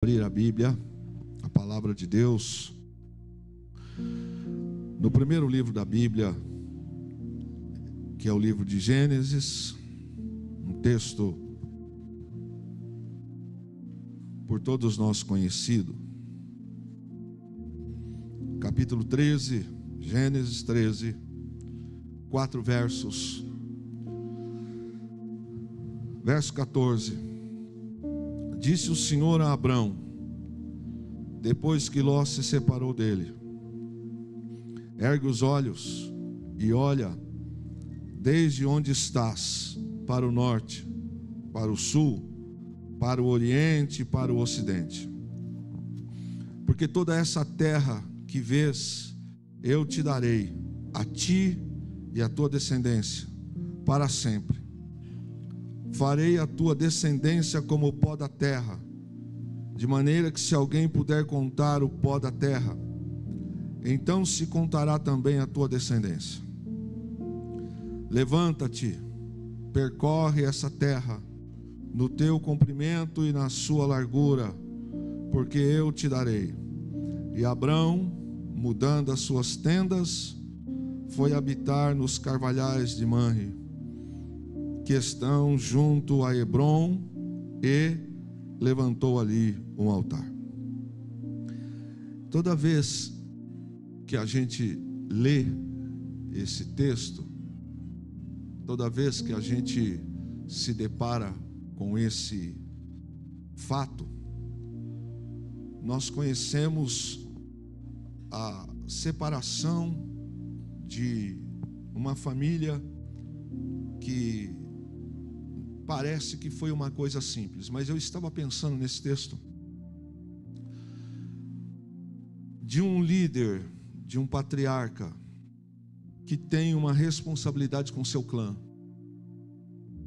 abrir a Bíblia, a palavra de Deus, no primeiro livro da Bíblia, que é o livro de Gênesis, um texto por todos nós conhecido, capítulo 13, Gênesis 13, 4 versos. Verso 14: Disse o Senhor a Abrão, depois que Ló se separou dele: ergue os olhos e olha desde onde estás, para o norte, para o sul, para o oriente e para o ocidente. Porque toda essa terra que vês, eu te darei, a ti e a tua descendência, para sempre. Farei a tua descendência como o pó da terra, de maneira que se alguém puder contar o pó da terra, então se contará também a tua descendência. Levanta-te, percorre essa terra, no teu comprimento e na sua largura, porque eu te darei. E Abrão, mudando as suas tendas, foi habitar nos carvalhais de Manre, que estão junto a Hebrom, e levantou ali um altar. Toda vez que a gente lê esse texto, toda vez que a gente se depara com esse fato, nós conhecemos a separação de uma família que parece que foi uma coisa simples, mas eu estava pensando nesse texto de um líder, de um patriarca que tem uma responsabilidade com seu clã.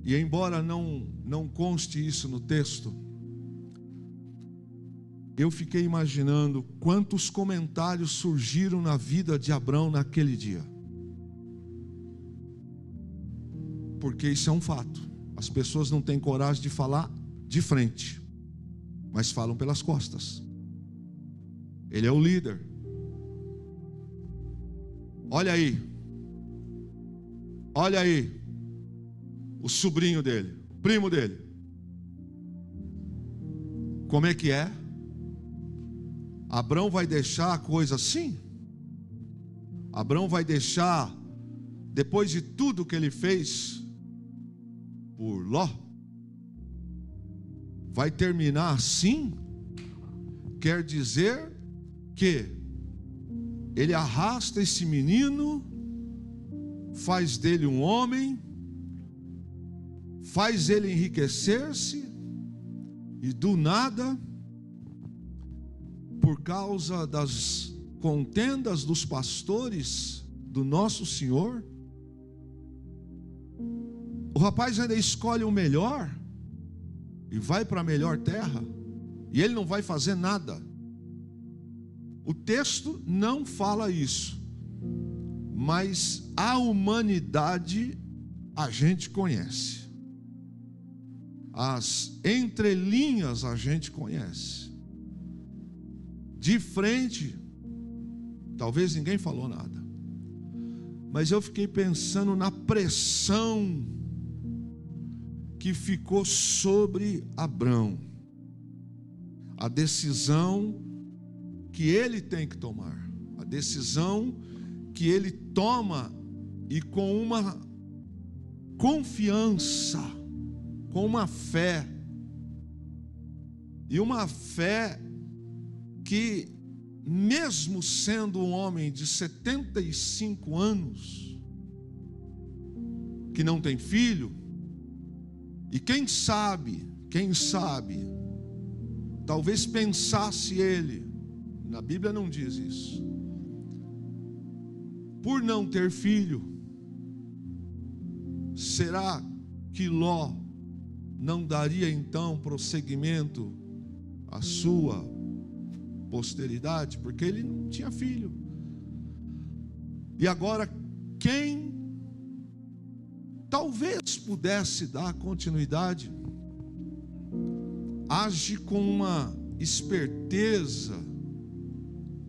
E embora não conste isso no texto, eu fiquei imaginando quantos comentários surgiram na vida de Abrão naquele dia. Porque isso é um fato. As pessoas não têm coragem de falar de frente, mas falam pelas costas. Ele é o líder. Olha aí, o sobrinho dele, primo dele. Como é que é? Abrão vai deixar a coisa assim? Abrão vai deixar, depois de tudo que ele fez por Ló, vai terminar assim? Quer dizer que ele arrasta esse menino, faz dele um homem, faz ele enriquecer-se, e do nada, por causa das contendas dos pastores do nosso Senhor, o rapaz ainda escolhe o melhor e vai para a melhor terra, e ele não vai fazer nada. O texto não fala isso, mas a humanidade a gente conhece, as entrelinhas a gente conhece. De frente, talvez ninguém falou nada, mas eu fiquei pensando na pressão que ficou sobre Abrão, a decisão que ele tem que tomar, a decisão que ele toma, e com uma confiança, com uma fé, e uma fé que, mesmo sendo um homem de 75 anos, que não tem filho, e quem sabe, talvez pensasse ele, na Bíblia não diz isso, por não ter filho, será que Ló não daria então prosseguimento à sua posteridade? Porque ele não tinha filho. E agora, quem talvez pudesse dar continuidade, age com uma esperteza,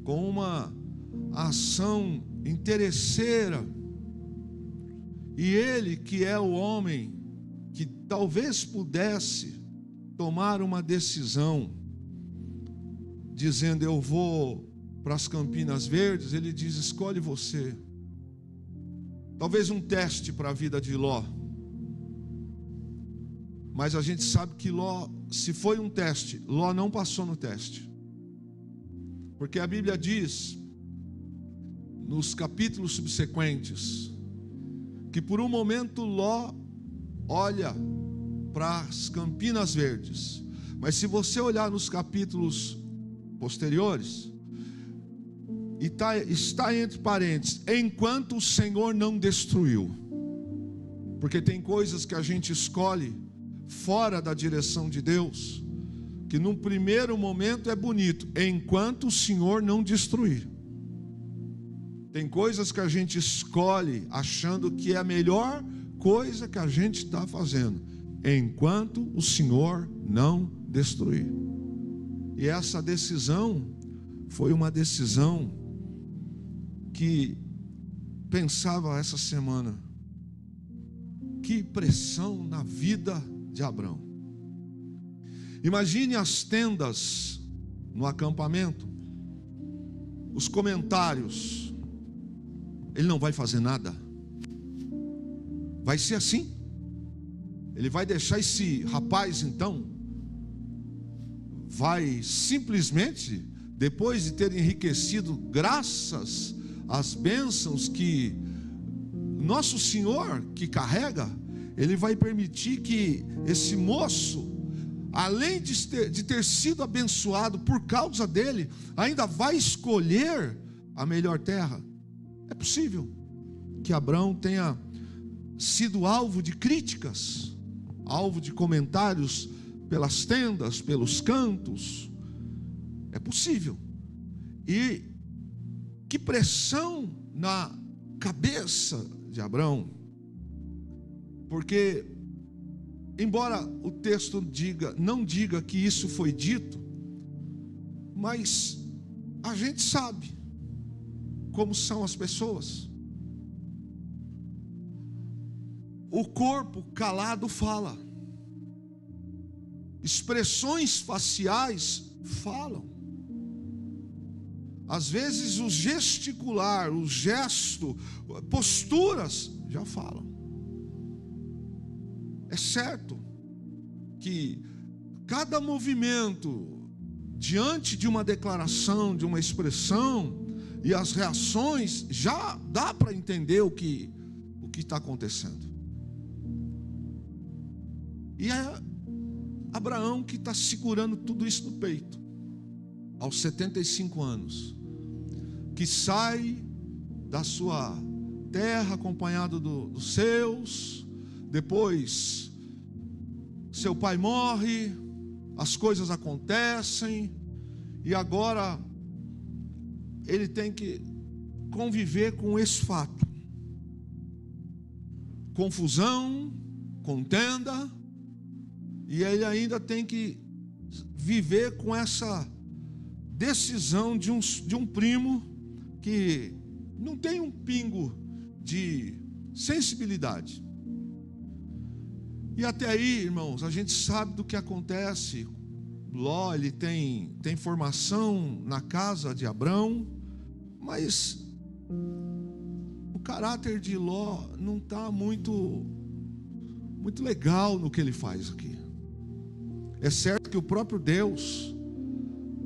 com uma ação interesseira. E ele, que é o homem que talvez pudesse tomar uma decisão, dizendo: eu vou para as Campinas Verdes, ele diz: escolhe você. Talvez um teste para a vida de Ló. Mas a gente sabe que Ló, se foi um teste, Ló não passou no teste. Porque a Bíblia diz, nos capítulos subsequentes, que por um momento Ló olha para as Campinas Verdes. Mas se você olhar nos capítulos posteriores, e está entre parênteses, enquanto o Senhor não destruiu. Porque tem coisas que a gente escolhe fora da direção de Deus, que num primeiro momento é bonito, enquanto o Senhor não destruir. Tem coisas que a gente escolhe achando que é a melhor coisa que a gente está fazendo, enquanto o Senhor não destruir. E essa decisão foi uma decisão que pensava essa semana: que pressão na vida de Abrão. Imagine as tendas no acampamento, os comentários: ele não vai fazer nada, vai ser assim, ele vai deixar esse rapaz, então vai simplesmente, depois de ter enriquecido graças às bênçãos que nosso Senhor que carrega, ele vai permitir que esse moço, além de ter sido abençoado por causa dele, ainda vai escolher a melhor terra? É possível que Abrão tenha sido alvo de críticas, alvo de comentários pelas tendas, pelos cantos. É possível. E que pressão na cabeça de Abrão. Porque, embora o texto não diga que isso foi dito, mas a gente sabe como são as pessoas. O corpo calado fala, expressões faciais falam. Às vezes o gesticular, o gesto, posturas já falam. É certo que cada movimento diante de uma declaração, de uma expressão, e as reações, já dá para entender o que está acontecendo. E é Abraão que está segurando tudo isso no peito, aos 75 anos, que sai da sua terra acompanhado dos seus. Depois seu pai morre, as coisas acontecem, e agora ele tem que conviver com esse fato: confusão, contenda, e ele ainda tem que viver com essa decisão de um primo que não tem um pingo de sensibilidade. E até aí, irmãos, a gente sabe do que acontece. Ló, ele tem formação na casa de Abrão, mas o caráter de Ló não está muito legal no que ele faz aqui. É certo que o próprio Deus,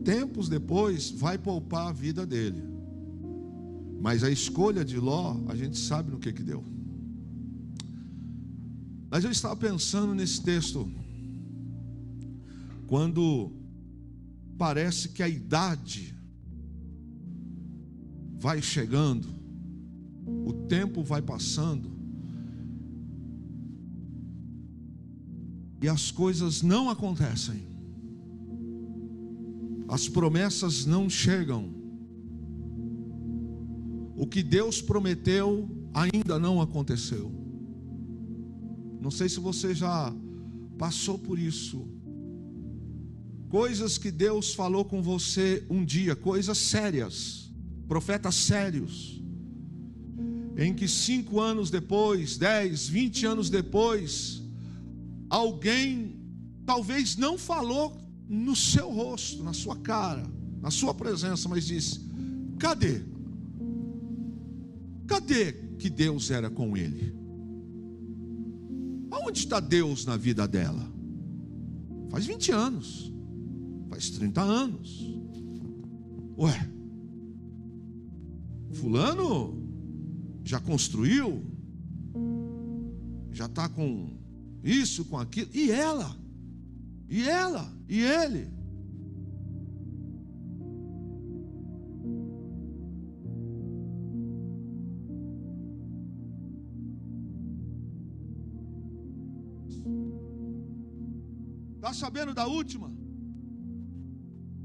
tempos depois, vai poupar a vida dele, mas a escolha de Ló, a gente sabe no que deu. Mas eu estava pensando nesse texto, quando parece que a idade vai chegando, o tempo vai passando, e as coisas não acontecem, as promessas não chegam, o que Deus prometeu ainda não aconteceu. Não sei se você já passou por isso. coisas que Deus falou com você um dia, coisas sérias, profetas sérios, em que 5 anos depois, 10, 20 anos depois, alguém talvez não falou no seu rosto, na sua cara, na sua presença, mas disse: cadê? Cadê que Deus era com ele? Aonde está Deus na vida dela? Faz 20 anos, faz 30 anos. Ué, fulano já construiu, já está com isso, com aquilo, e ela, e ele. Está sabendo da última?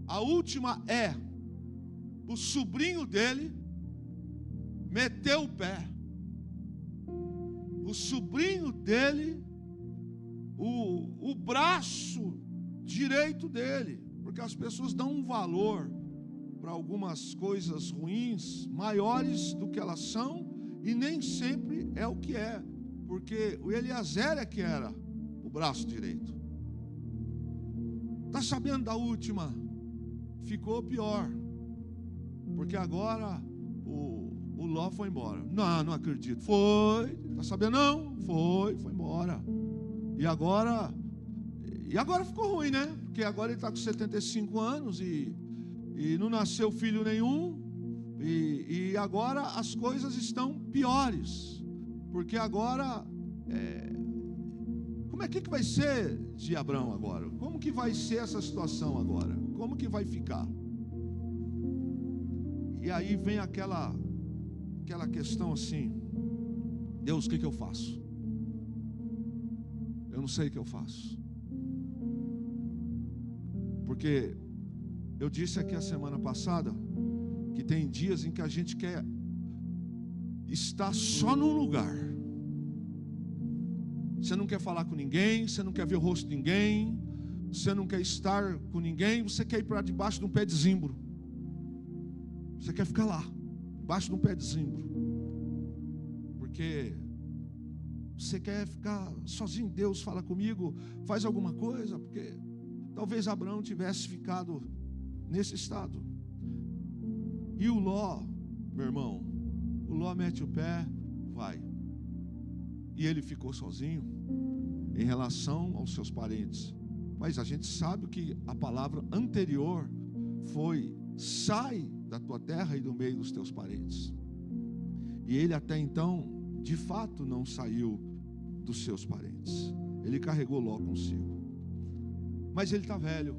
A última é: o sobrinho dele meteu o pé. O sobrinho dele, o braço direito dele, porque as pessoas dão um valor para algumas coisas ruins maiores do que elas são, e nem sempre é o que é, porque o Eliezer é que era o braço direito. Está sabendo da última? Ficou pior, porque agora o Ló foi embora. Não acredito. Foi, está sabendo não? Foi embora. E agora ficou ruim, né? Porque agora ele está com 75 anos e não nasceu filho nenhum. E agora as coisas estão piores, porque agora como é que vai ser de Abrão agora? Como que vai ser essa situação agora? Como que vai ficar? E aí vem aquela questão assim: Deus, o que eu faço? Eu não sei o que eu faço. Porque eu disse aqui a semana passada que tem dias em que a gente quer estar só num lugar. Você não quer falar com ninguém, você não quer ver o rosto de ninguém, você não quer estar com ninguém, você quer ir para debaixo de um pé de zimbro. Você quer ficar lá, debaixo de um pé de zimbro, porque você quer ficar sozinho. Deus, fala comigo, faz alguma coisa, porque talvez Abraão tivesse ficado nesse estado. E o Ló, meu irmão, o Ló mete o pé, vai. E ele ficou sozinho em relação aos seus parentes. Mas a gente sabe que a palavra anterior foi: sai da tua terra e do meio dos teus parentes. E ele até então, de fato, não saiu dos seus parentes. Ele carregou Ló consigo. Mas ele está velho.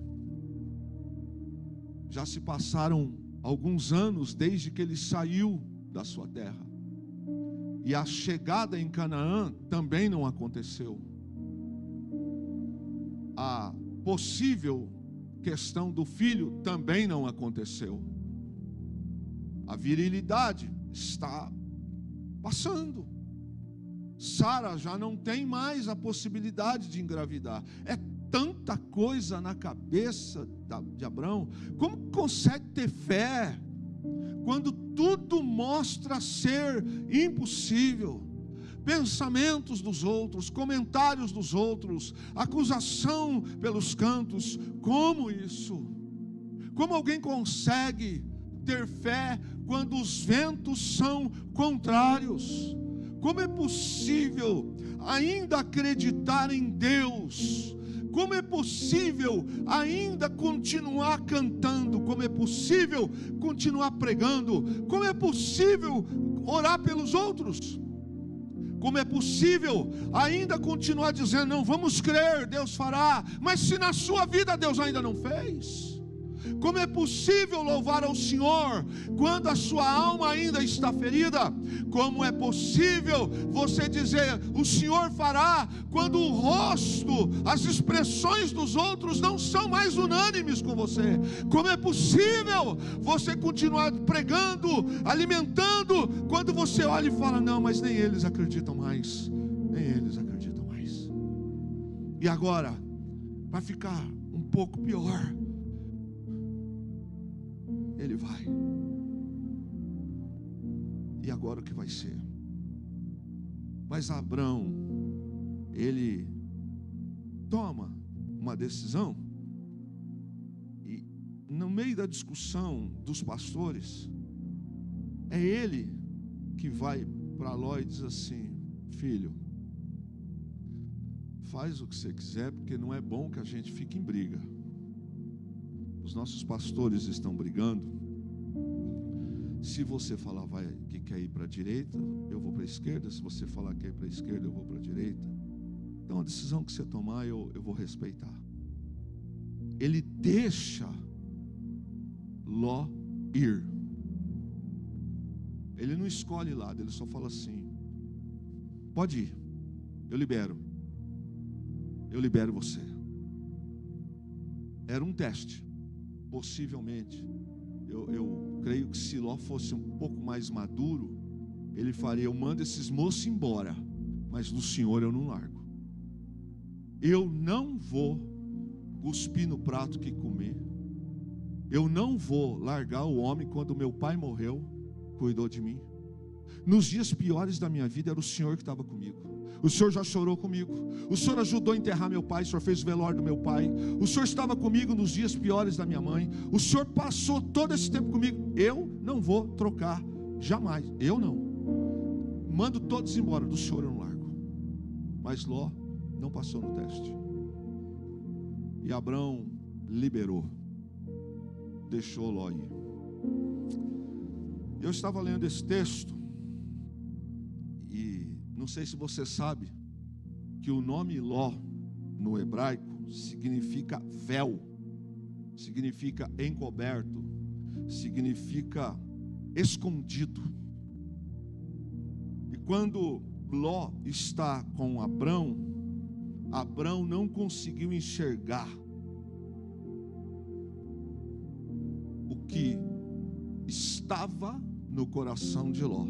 Já se passaram alguns anos desde que ele saiu da sua terra. E a chegada em Canaã também não aconteceu. A possível questão do filho também não aconteceu. A virilidade está passando. Sara já não tem mais a possibilidade de engravidar. É tanta coisa na cabeça de Abraão. Como consegue ter fé quando tudo mostra ser impossível? Pensamentos dos outros, comentários dos outros, acusação pelos cantos. Como isso? Como alguém consegue ter fé quando os ventos são contrários? Como é possível ainda acreditar em Deus? Como é possível ainda continuar cantando? Como é possível continuar pregando? Como é possível orar pelos outros? Como é possível ainda continuar dizendo: não, vamos crer, Deus fará, mas se na sua vida Deus ainda não fez? Como é possível louvar ao Senhor quando a sua alma ainda está ferida? Como é possível você dizer o Senhor fará quando o rosto, as expressões dos outros não são mais unânimes com você? Como é possível você continuar pregando, alimentando, quando você olha e fala: não, mas nem eles acreditam mais, nem eles acreditam mais. E agora, para ficar um pouco pior. Ele vai. E agora o que vai ser? Mas Abrão, ele toma uma decisão, e no meio da discussão dos pastores, é ele que vai para Ló e diz assim: filho, faz o que você quiser, porque não é bom que a gente fique em briga. Os nossos pastores estão brigando. Se você falar que quer ir para a direita, eu vou para a esquerda. Se você falar que quer ir para a esquerda, eu vou para a direita. Então a decisão que você tomar, eu vou respeitar. Ele deixa Ló ir. Ele não escolhe lado, ele só fala assim: pode ir, eu libero você. Era um teste. Possivelmente, eu creio que se Ló fosse um pouco mais maduro, ele faria: eu mando esses moços embora, mas do Senhor eu não largo. Eu não vou cuspir no prato que comer. Eu não vou largar o homem quando meu pai morreu, cuidou de mim. Nos dias piores da minha vida era o Senhor que estava comigo. O Senhor já chorou comigo. O Senhor ajudou a enterrar meu pai. O Senhor fez o velório do meu pai. O Senhor estava comigo nos dias piores da minha mãe. O Senhor passou todo esse tempo comigo. Eu não vou trocar, jamais. Eu não. Mando todos embora, do Senhor eu não largo. Mas Ló não passou no teste. E Abrão liberou. Deixou Ló ir. Eu estava lendo esse texto, e não sei se você sabe que o nome Ló no hebraico significa véu, significa encoberto, significa escondido. E quando Ló está com Abrão, Abrão não conseguiu enxergar o que estava no coração de Ló.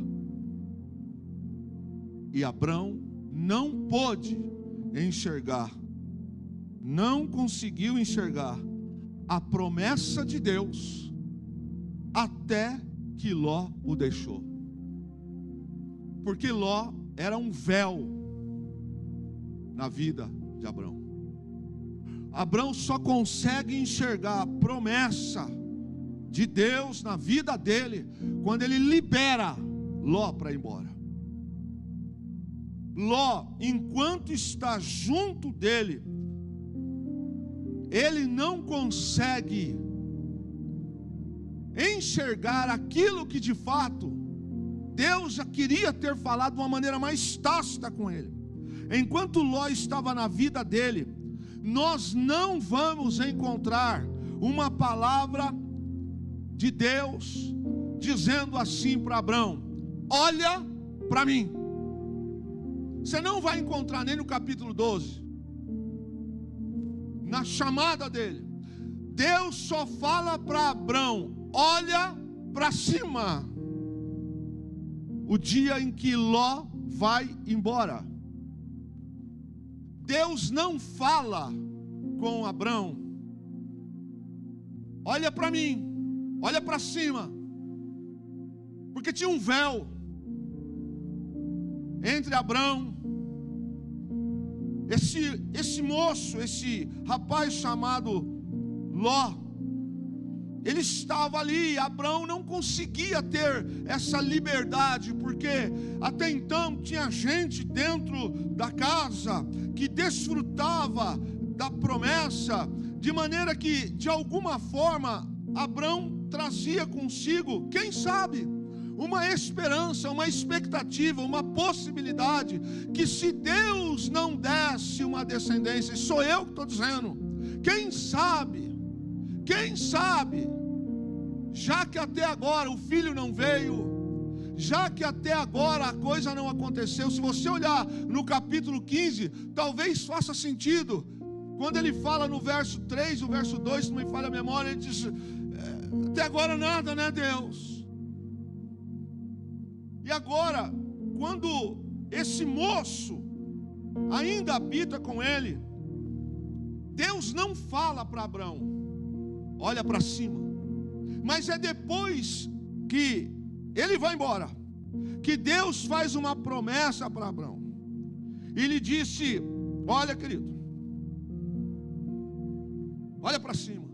E Abrão não pôde enxergar, não conseguiu enxergar a promessa de Deus até que Ló o deixou. Porque Ló era um véu na vida de Abrão. Abrão só consegue enxergar a promessa de Deus na vida dele quando ele libera Ló para ir embora. Ló, enquanto está junto dele, ele não consegue enxergar aquilo que de fato Deus já queria ter falado de uma maneira mais tácita com ele. Enquanto Ló estava na vida dele, nós não vamos encontrar uma palavra de Deus dizendo assim para Abrão: olha para mim. Você não vai encontrar nem no capítulo 12, na chamada dele. Deus só fala para Abrão: olha para cima. O dia em que Ló vai embora. Deus não fala com Abrão: olha para mim, olha para cima, porque tinha um véu entre Abrão, esse moço, esse rapaz chamado Ló. Ele estava ali. Abrão não conseguia ter essa liberdade, porque até então tinha gente dentro da casa que desfrutava da promessa, de maneira que de alguma forma Abrão trazia consigo, quem sabe, uma esperança, uma expectativa, uma possibilidade, que se Deus não desse uma descendência, sou eu que estou dizendo, quem sabe, já que até agora o filho não veio, já que até agora a coisa não aconteceu, se você olhar no capítulo 15, talvez faça sentido, quando ele fala no verso 3, o verso 2, se não me falha a memória, ele diz: até agora nada, né, Deus? E agora, quando esse moço ainda habita com ele, Deus não fala para Abrão, olha para cima, mas é depois que ele vai embora, que Deus faz uma promessa para Abrão. E lhe disse: olha, querido, olha para cima.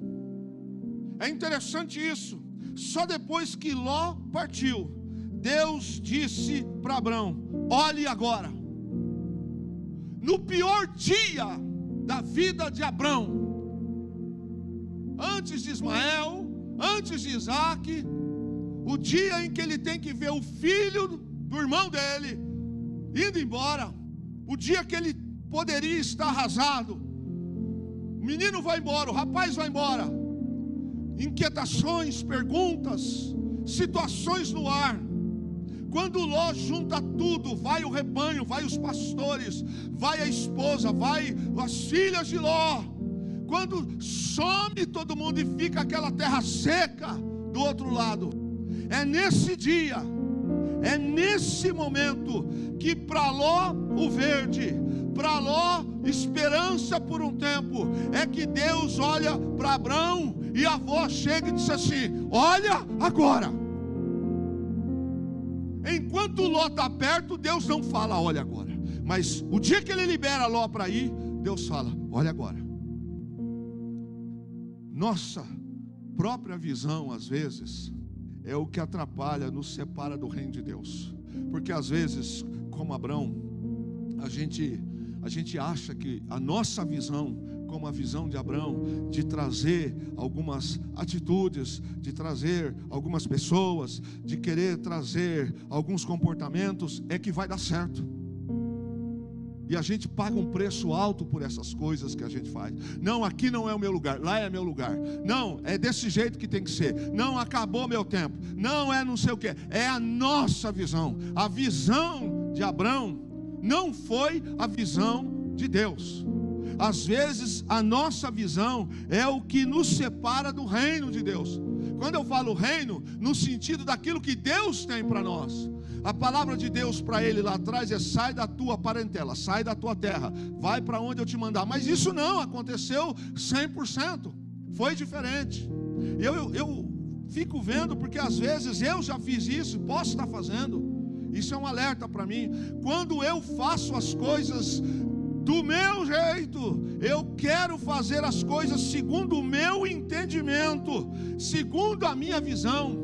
É interessante isso. Só depois que Ló partiu, Deus disse para Abrão: olhe agora. No pior dia da vida de Abrão, antes de Ismael, antes de Isaac, o dia em que ele tem que ver o filho do irmão dele indo embora, o dia que ele poderia estar arrasado, o menino vai embora, o rapaz vai embora, inquietações, perguntas, situações no ar. Quando Ló junta tudo, vai o rebanho, vai os pastores, vai a esposa, vai as filhas de Ló. Quando some todo mundo e fica aquela terra seca do outro lado, é nesse dia, é nesse momento que para Ló o verde, para Ló esperança por um tempo, é que Deus olha para Abrão e a avó chega e diz assim: olha agora. Enquanto Ló está perto, Deus não fala olha agora, mas o dia que ele libera Ló para ir, Deus fala olha agora. Nossa própria visão às vezes é o que atrapalha, nos separa do reino de Deus. Porque às vezes, como Abrão, a gente acha que a nossa visão, como a visão de Abrão, de trazer algumas atitudes, de trazer algumas pessoas, de querer trazer alguns comportamentos, é que vai dar certo. E a gente paga um preço alto por essas coisas que a gente faz. Não, aqui não é o meu lugar, lá é meu lugar. Não, é desse jeito que tem que ser. Não, acabou meu tempo. Não é não sei o que. É a nossa visão. A visão de Abrão não foi a visão de Deus. Às vezes a nossa visão é o que nos separa do reino de Deus. Quando eu falo reino, no sentido daquilo que Deus tem para nós. A palavra de Deus para ele lá atrás é: sai da tua parentela, sai da tua terra, vai para onde eu te mandar. Mas isso não aconteceu 100%, foi diferente. Eu fico vendo, porque às vezes eu já fiz isso, posso estar fazendo. Isso é um alerta para mim. Quando eu faço as coisas do meu jeito, eu quero fazer as coisas segundo o meu entendimento, segundo a minha visão.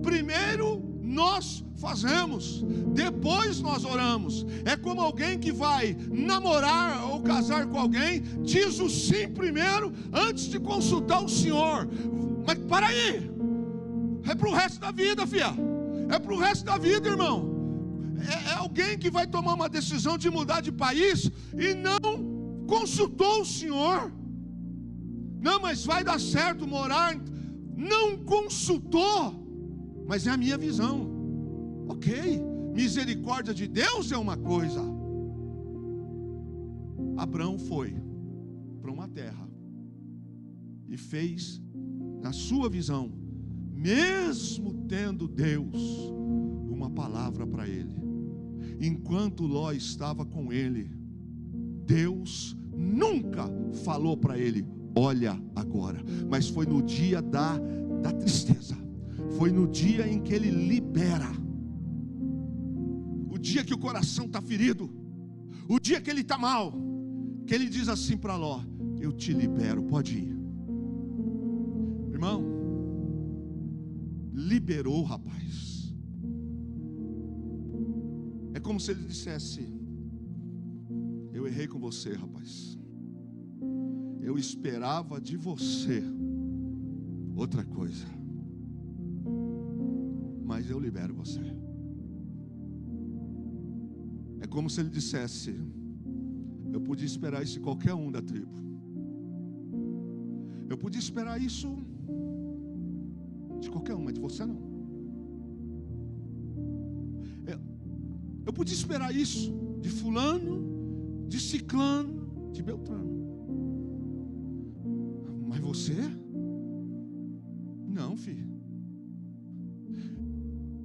Primeiro nós fazemos, depois nós oramos. É como alguém que vai namorar ou casar com alguém, diz o sim primeiro, antes de consultar o Senhor. Mas para aí, é para o resto da vida, filha. É para o resto da vida, irmão. É alguém que vai tomar uma decisão de mudar de país e não consultou o Senhor. Não, mas vai dar certo morar. Não consultou. Mas é a minha visão. Ok, misericórdia de Deus é uma coisa. Abrão foi para uma terra e fez na sua visão, mesmo tendo Deus uma palavra para ele. Enquanto Ló estava com ele, Deus nunca falou para ele: olha agora. Mas foi no dia da tristeza, foi no dia em que ele libera, o dia que o coração está ferido, o dia que ele está mal, que ele diz assim para Ló: eu te libero, pode ir. Irmão, liberou o rapaz. É como se ele dissesse: eu errei com você, rapaz. Eu esperava de você outra coisa, mas eu libero você. É como se ele dissesse: eu podia esperar isso de qualquer um da tribo. Eu podia esperar isso de qualquer um, mas de você não. Eu podia esperar isso de fulano, de ciclano, de beltrano. Mas você? Não, filho.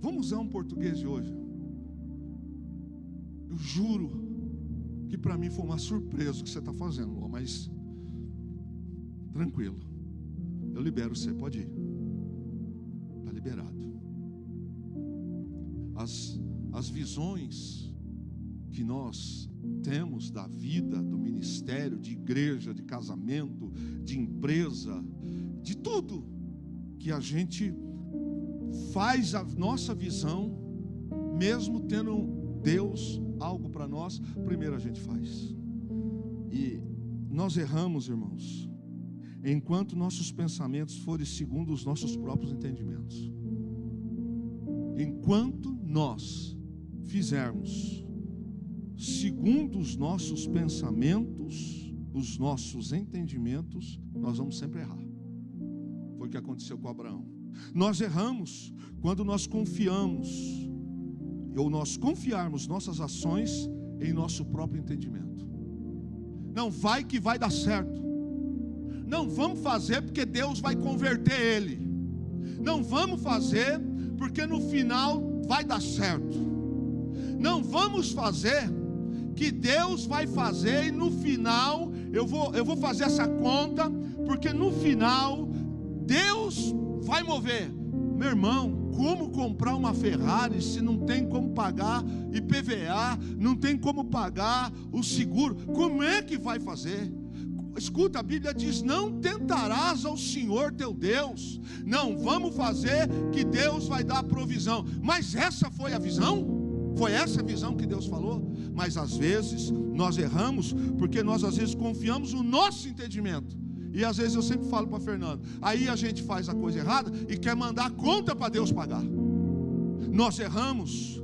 Vamos usar um português de hoje. Eu juro que para mim foi uma surpresa o que você está fazendo, mas tranquilo, eu libero você, pode ir, está liberado. As visões que nós temos da vida, do ministério, de igreja, de casamento, de empresa, de tudo que a gente faz a nossa visão, mesmo tendo Deus algo para nós, primeiro a gente faz. E nós erramos, irmãos, enquanto nossos pensamentos forem segundo os nossos próprios entendimentos. Enquanto nós fizermos segundo os nossos pensamentos, os nossos entendimentos, nós vamos sempre errar. Foi o que aconteceu com Abraão. Nós erramos quando nós confiamos, ou nós confiarmos nossas ações em nosso próprio entendimento. Não vai que vai dar certo. Não vamos fazer porque Deus vai converter ele. Não vamos fazer porque no final vai dar certo. Não vamos fazer que Deus vai fazer e no final eu vou fazer essa conta, porque no final Deus vai mover. Meu irmão, como comprar uma Ferrari se não tem como pagar IPVA, não tem como pagar o seguro? Como é que vai fazer? Escuta, a Bíblia diz: não tentarás ao Senhor teu Deus. Não, vamos fazer que Deus vai dar provisão. Mas essa foi a visão? Foi essa a visão que Deus falou? Mas às vezes nós erramos, porque nós às vezes confiamos no nosso entendimento. E às vezes eu sempre falo para Fernando, aí a gente faz a coisa errada e quer mandar a conta para Deus pagar. Nós erramos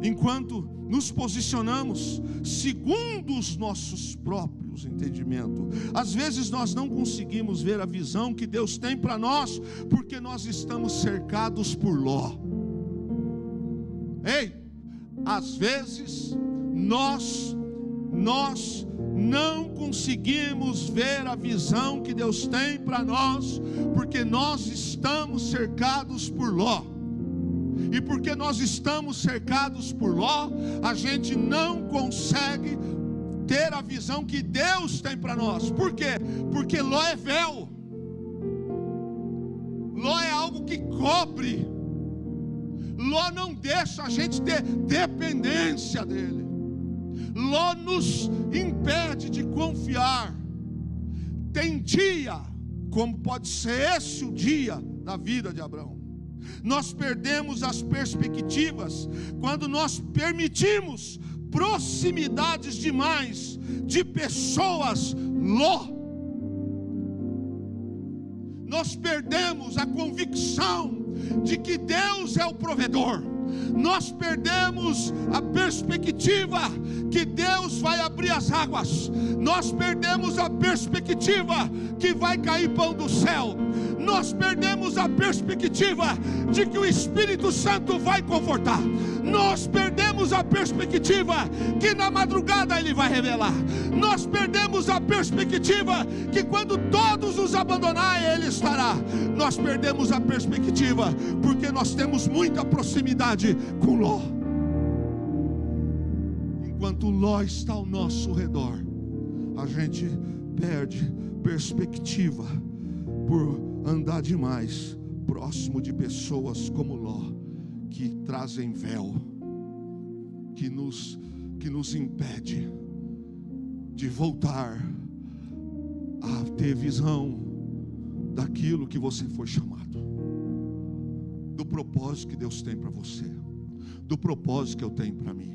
enquanto nos posicionamos segundo os nossos próprios entendimentos. Às vezes nós não conseguimos ver a visão que Deus tem para nós, porque nós estamos cercados por Ló. Ei, às vezes nós não conseguimos ver a visão que Deus tem para nós, porque nós estamos cercados por Ló. E porque nós estamos cercados por Ló, a gente não consegue ter a visão que Deus tem para nós. Por quê? Porque Ló é véu. Ló é algo que cobre. Ló não deixa a gente ter dependência dele. Ló nos impede de confiar. Tem dia, como pode ser esse o dia da vida de Abraão. Nós perdemos as perspectivas quando nós permitimos proximidades demais de pessoas Ló. Nós perdemos a convicção de que Deus é o provedor. Nós perdemos a perspectiva que Deus vai abrir as águas. Nós perdemos a perspectiva que vai cair pão do céu. Nós perdemos a perspectiva de que o Espírito Santo vai confortar. Nós perdemos a perspectiva que na madrugada Ele vai revelar. Nós perdemos a perspectiva que quando todos nos abandonar, Ele estará. Nós perdemos a perspectiva porque nós temos muita proximidade com Ló. Enquanto Ló está ao nosso redor, a gente perde perspectiva por andar demais próximo de pessoas como Ló, que trazem véu, que nos impede de voltar a ter visão daquilo que você foi chamado, do propósito que Deus tem para você, do propósito que eu tenho para mim.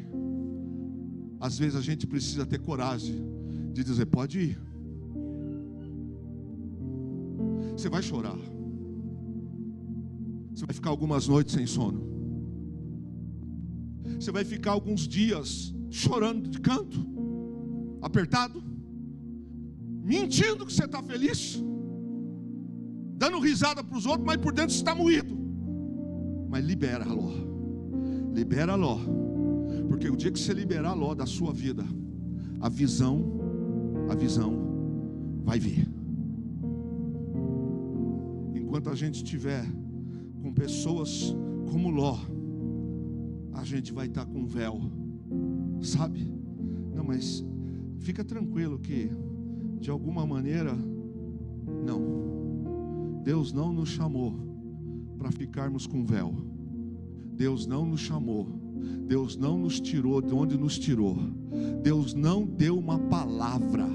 Às vezes a gente precisa ter coragem de dizer: pode ir. Você vai chorar, você vai ficar algumas noites sem sono, você vai ficar alguns dias chorando de canto, apertado, mentindo que você está feliz, dando risada para os outros, mas por dentro você está moído. Mas libera Ló, porque o dia que você liberar Ló da sua vida, a visão vai vir. Enquanto a gente estiver com pessoas como Ló, a gente vai estar com véu, sabe? Não, mas fica tranquilo que de alguma maneira Não, Deus não nos chamou para ficarmos com véu. Deus não nos chamou, Deus não nos tirou de onde nos tirou. Deus não deu uma palavra.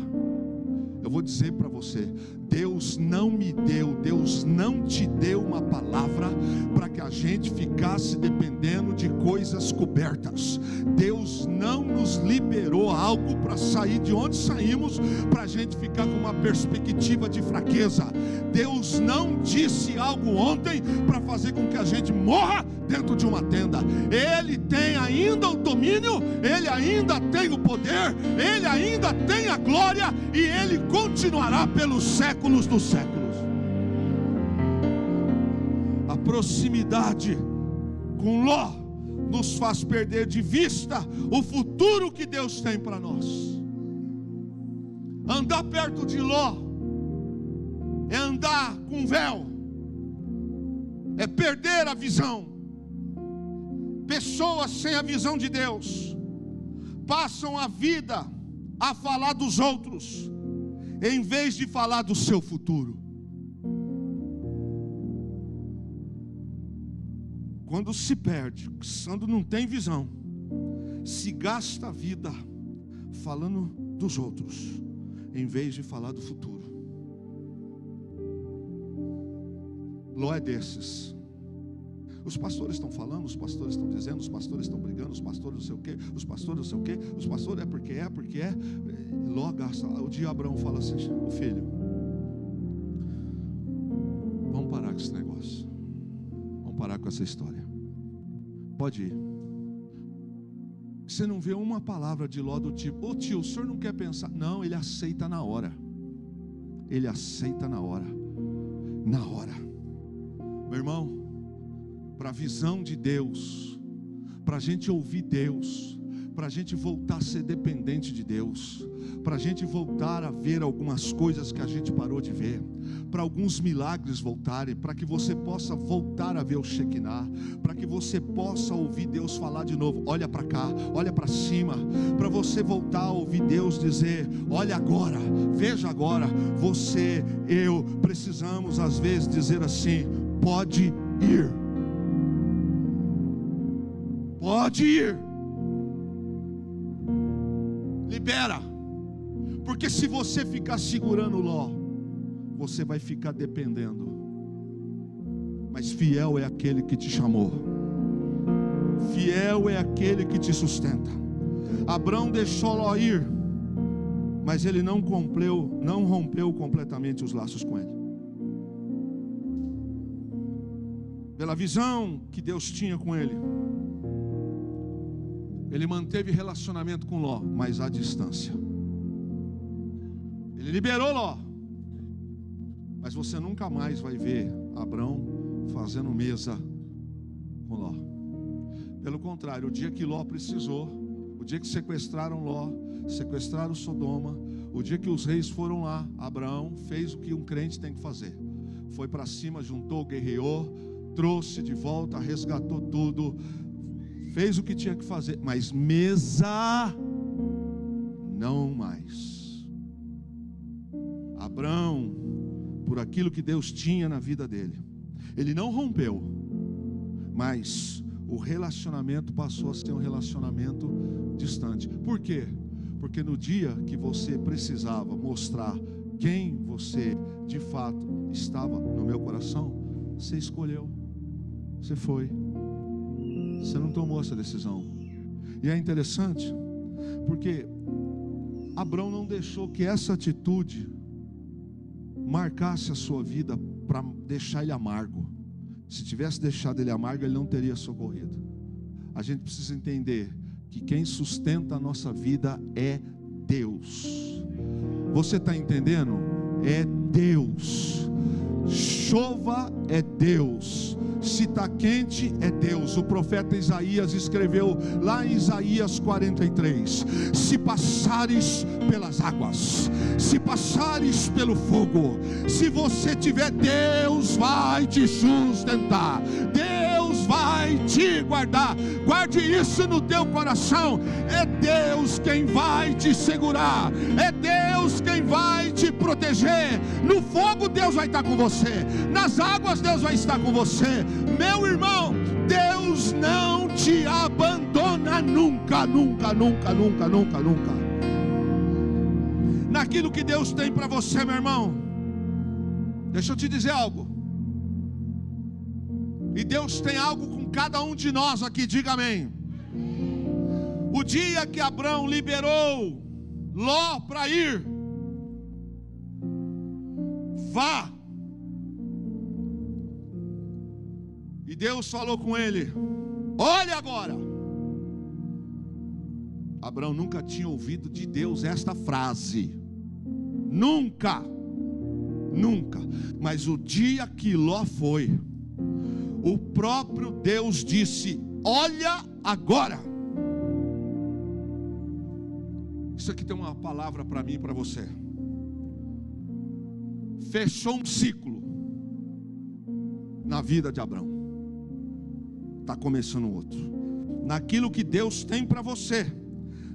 Eu vou dizer para você, Deus não me deu, Deus não te deu uma palavra para que a gente ficasse dependendo de coisas cobertas. Deus não nos liberou algo para sair de onde saímos, para a gente ficar com uma perspectiva de fraqueza. Deus não disse algo ontem para fazer com que a gente morra dentro de uma tenda. Ele tem ainda o domínio, Ele ainda tem o poder, Ele ainda tem a glória, e Ele continuará pelos séculos dos séculos. A proximidade com Ló nos faz perder de vista o futuro que Deus tem para nós. Andar perto de Ló é andar com véu, é perder a visão. Pessoas sem a visão de Deus passam a vida a falar dos outros, em vez de falar do seu futuro. Quando se perde, quando não tem visão, se gasta a vida falando dos outros, em vez de falar do futuro. Ló é desses. Os pastores estão falando, os pastores estão dizendo, os pastores estão brigando, os pastores não sei o que, os pastores não sei o que, os pastores é porque é. Ló gasta. O dia Abraão fala assim: o filho, vamos parar com esse negócio, vamos parar com essa história, pode ir. Você não vê uma palavra de Ló do tipo: ô tio, o senhor não quer pensar? Não, ele aceita na hora. Ele aceita na hora. Na hora. Meu irmão, para a visão de Deus, para a gente ouvir Deus, para a gente voltar a ser dependente de Deus, para a gente voltar a ver algumas coisas que a gente parou de ver, para alguns milagres voltarem, para que você possa voltar a ver o Shekinah, para que você possa ouvir Deus falar de novo: olha para cá, olha para cima, para você voltar a ouvir Deus dizer: olha agora, veja agora. Você, eu, precisamos às vezes dizer assim: pode ir. Pode ir. Libera. Porque se você ficar segurando Ló, você vai ficar dependendo. Mas fiel é aquele que te chamou. Fiel é aquele que te sustenta. Abraão deixou Ló ir, mas ele não rompeu completamente os laços com ele. Pela visão que Deus tinha com ele, ele manteve relacionamento com Ló, mas à distância. Ele liberou Ló, mas você nunca mais vai ver Abraão fazendo mesa com Ló. Pelo contrário, o dia que Ló precisou, o dia que sequestraram Ló, sequestraram Sodoma, o dia que os reis foram lá, Abraão fez o que um crente tem que fazer. Foi para cima, juntou, guerreou, trouxe de volta, resgatou tudo, fez o que tinha que fazer, mas mesa não mais. Abraão, por aquilo que Deus tinha na vida dele, ele não rompeu, mas o relacionamento passou a ser um relacionamento distante. Por quê? Porque no dia que você precisava mostrar quem você de fato estava no meu coração, você escolheu, você foi. Você não tomou essa decisão. E é interessante, porque Abraão não deixou que essa atitude marcasse a sua vida para deixar ele amargo. Se tivesse deixado ele amargo, ele não teria socorrido. A gente precisa entender que quem sustenta a nossa vida é Deus. Você está entendendo? É Deus. Chova é Deus. Se está quente é Deus. O profeta Isaías escreveu lá em Isaías 43: se passares pelas águas, se passares pelo fogo, se você tiver, Deus vai te sustentar, Deus vai te guardar. Guarde isso no teu coração. É Deus quem vai te segurar, é Deus Deus quem vai te proteger. No fogo Deus vai estar com você, nas águas Deus vai estar com você. Meu irmão, Deus não te abandona nunca, nunca, nunca, nunca, nunca, nunca. Naquilo que Deus tem para você, meu irmão, deixa eu te dizer algo. E Deus tem algo com cada um de nós aqui, diga amém. O dia que Abrão liberou Ló para ir, vá. E Deus falou com ele: olha agora. Abrão nunca tinha ouvido de Deus esta frase. Nunca. Nunca. Mas o dia que Ló foi, o próprio Deus disse: olha agora. Isso aqui tem uma palavra para mim e para você. Fechou um ciclo na vida de Abrão. Está começando outro. Naquilo que Deus tem para você,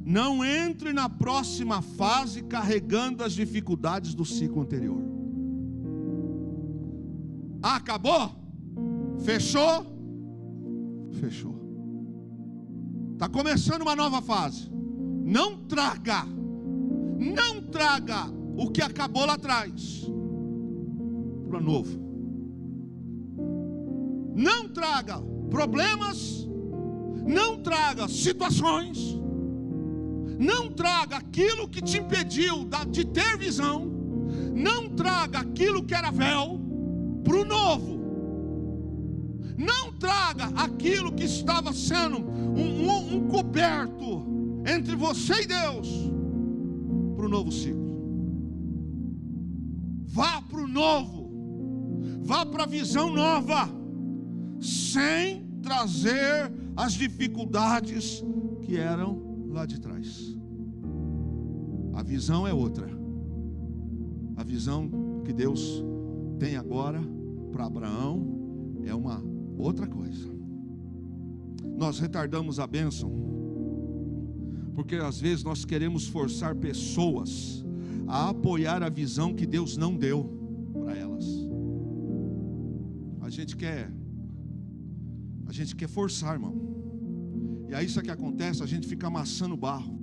não entre na próxima fase carregando as dificuldades do ciclo anterior. Acabou? Fechou? Fechou. Está começando uma nova fase. Não traga o que acabou lá atrás para novo. Não traga problemas, não traga situações, não traga aquilo que te impediu de ter visão, não traga aquilo que era véu para o novo. Não traga aquilo que estava sendo um coberto entre você e Deus para o novo ciclo. Vá para o novo, vá para a visão nova, sem trazer as dificuldades que eram lá de trás. A visão é outra. A visão que Deus tem agora para Abraão é uma outra coisa. Nós retardamos a bênção porque às vezes nós queremos forçar pessoas a apoiar a visão que Deus não deu para elas. A gente quer forçar, irmão. E aí isso que acontece, a gente fica amassando barro.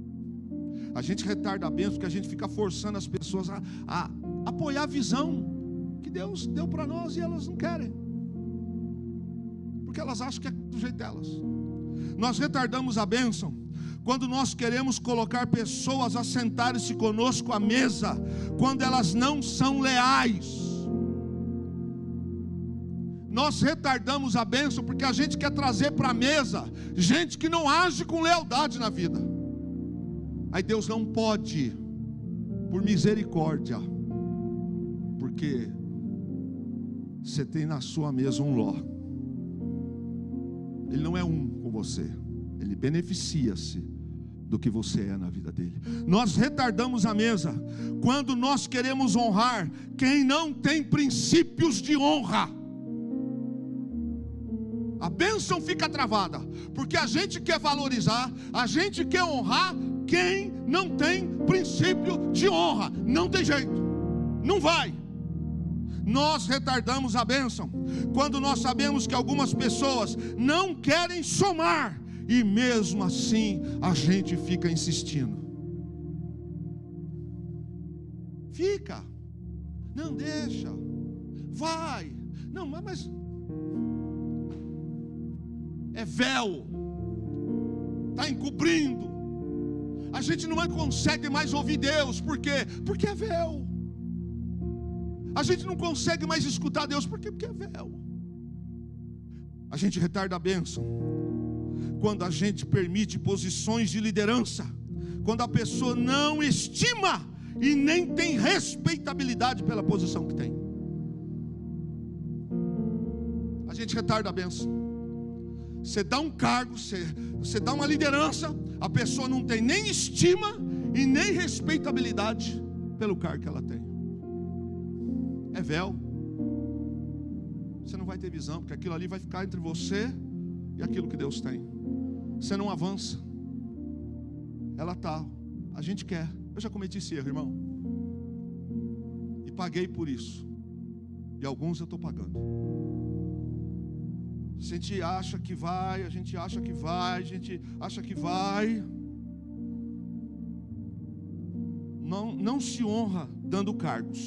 A gente retarda a bênção porque a gente fica forçando as pessoas a apoiar a visão que Deus deu para nós, e elas não querem, porque elas acham que é do jeito delas. Nós retardamos a bênção quando nós queremos colocar pessoas a sentarem-se conosco à mesa, quando elas não são leais. Nós retardamos a bênção porque a gente quer trazer para a mesa gente que não age com lealdade na vida. Aí Deus não pode, por misericórdia, porque você tem na sua mesa um Ló. Ele não é um com você, ele beneficia-se do que você é na vida dele. Nós retardamos a mesa quando nós queremos honrar quem não tem princípios de honra. A bênção fica travada porque a gente quer valorizar, a gente quer honrar quem não tem princípio de honra. Não tem jeito, não vai. Nós retardamos a bênção quando nós sabemos que algumas pessoas não querem somar, e mesmo assim a gente fica insistindo. Fica, não deixa, vai, não, mas é véu, está encobrindo. A gente não consegue mais ouvir Deus, por quê? Porque é véu. A gente não consegue mais escutar Deus, por quê? Porque é véu. A gente retarda a bênção quando a gente permite posições de liderança, quando a pessoa não estima e nem tem respeitabilidade pela posição que tem. A gente retarda a bênção. Você dá um cargo, você dá uma liderança, a pessoa não tem nem estima e nem respeitabilidade pelo cargo que ela tem. É véu. Você não vai ter visão, porque aquilo ali vai ficar entre você e aquilo que Deus tem. Você não avança. Ela está. A gente quer. Eu já cometi esse erro, irmão. paguei por isso. E alguns eu estou pagando. A gente acha que vai, a gente acha que vai, a gente acha que vai. Não se honra dando cargos.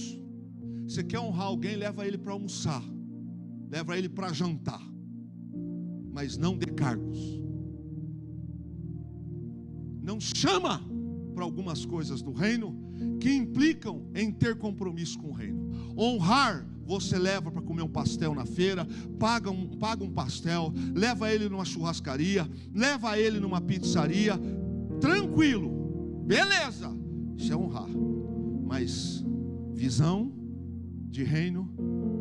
Você quer honrar alguém, leva ele para almoçar, leva ele para jantar, mas não dê cargos. Não chama para algumas coisas do reino que implicam em ter compromisso com o reino. Honrar, você leva para comer um pastel na feira, paga um pastel, leva ele numa churrascaria, leva ele numa pizzaria, tranquilo, beleza, isso é honrar. Mas visão de reino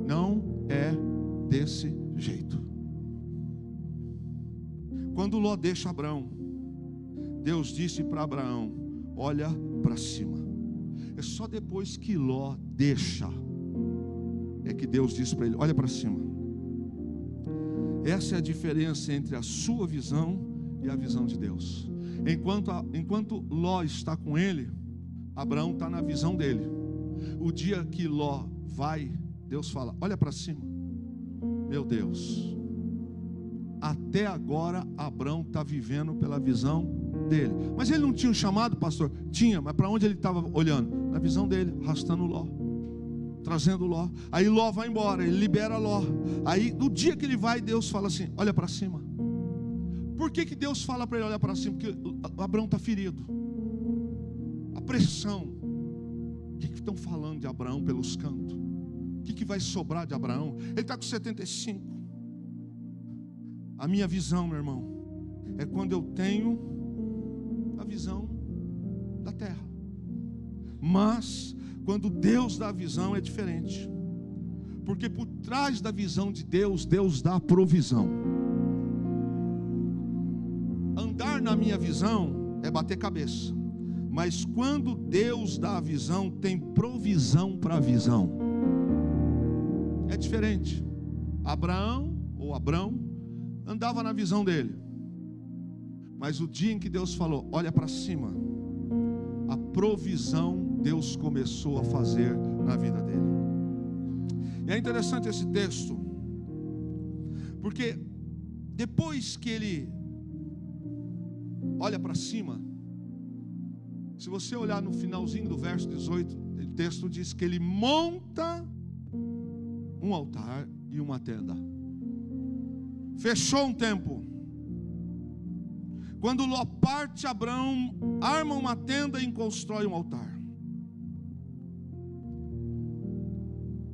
não é desse jeito. Quando Ló deixa Abrão, Deus disse para Abraão: olha para cima. É só depois que Ló deixa é que Deus diz para ele: olha para cima. Essa é a diferença entre a sua visão e a visão de Deus. Enquanto Ló está com ele, Abraão está na visão dele. O dia que Ló vai, Deus fala: olha para cima. Meu Deus, até agora Abraão está vivendo pela visão dele. Mas ele não tinha um chamado, pastor? Tinha, mas para onde ele estava olhando? Na visão dele, arrastando Ló, trazendo Ló. Aí Ló vai embora, ele libera Ló. Aí no dia que ele vai, Deus fala assim: olha para cima. Por que Deus fala para ele olhar para cima? Porque Abraão está ferido. A pressão. O que estão falando de Abraão pelos cantos? O que vai sobrar de Abraão? Ele está com 75. A minha visão, meu irmão, é quando eu tenho a visão da terra. Mas quando Deus dá a visão é diferente. Porque por trás da visão de Deus, Deus dá a provisão. Andar na minha visão é bater cabeça. Mas quando Deus dá a visão, tem provisão para a visão. É diferente. Abraão andava na visão dele. Mas o dia em que Deus falou: olha para cima, a provisão Deus começou a fazer na vida dele. E é interessante esse texto, porque depois que ele olha para cima, se você olhar no finalzinho do verso 18, o texto diz que ele monta um altar e uma tenda. Fechou um tempo. Quando Ló parte, Abraão arma uma tenda e constrói um altar.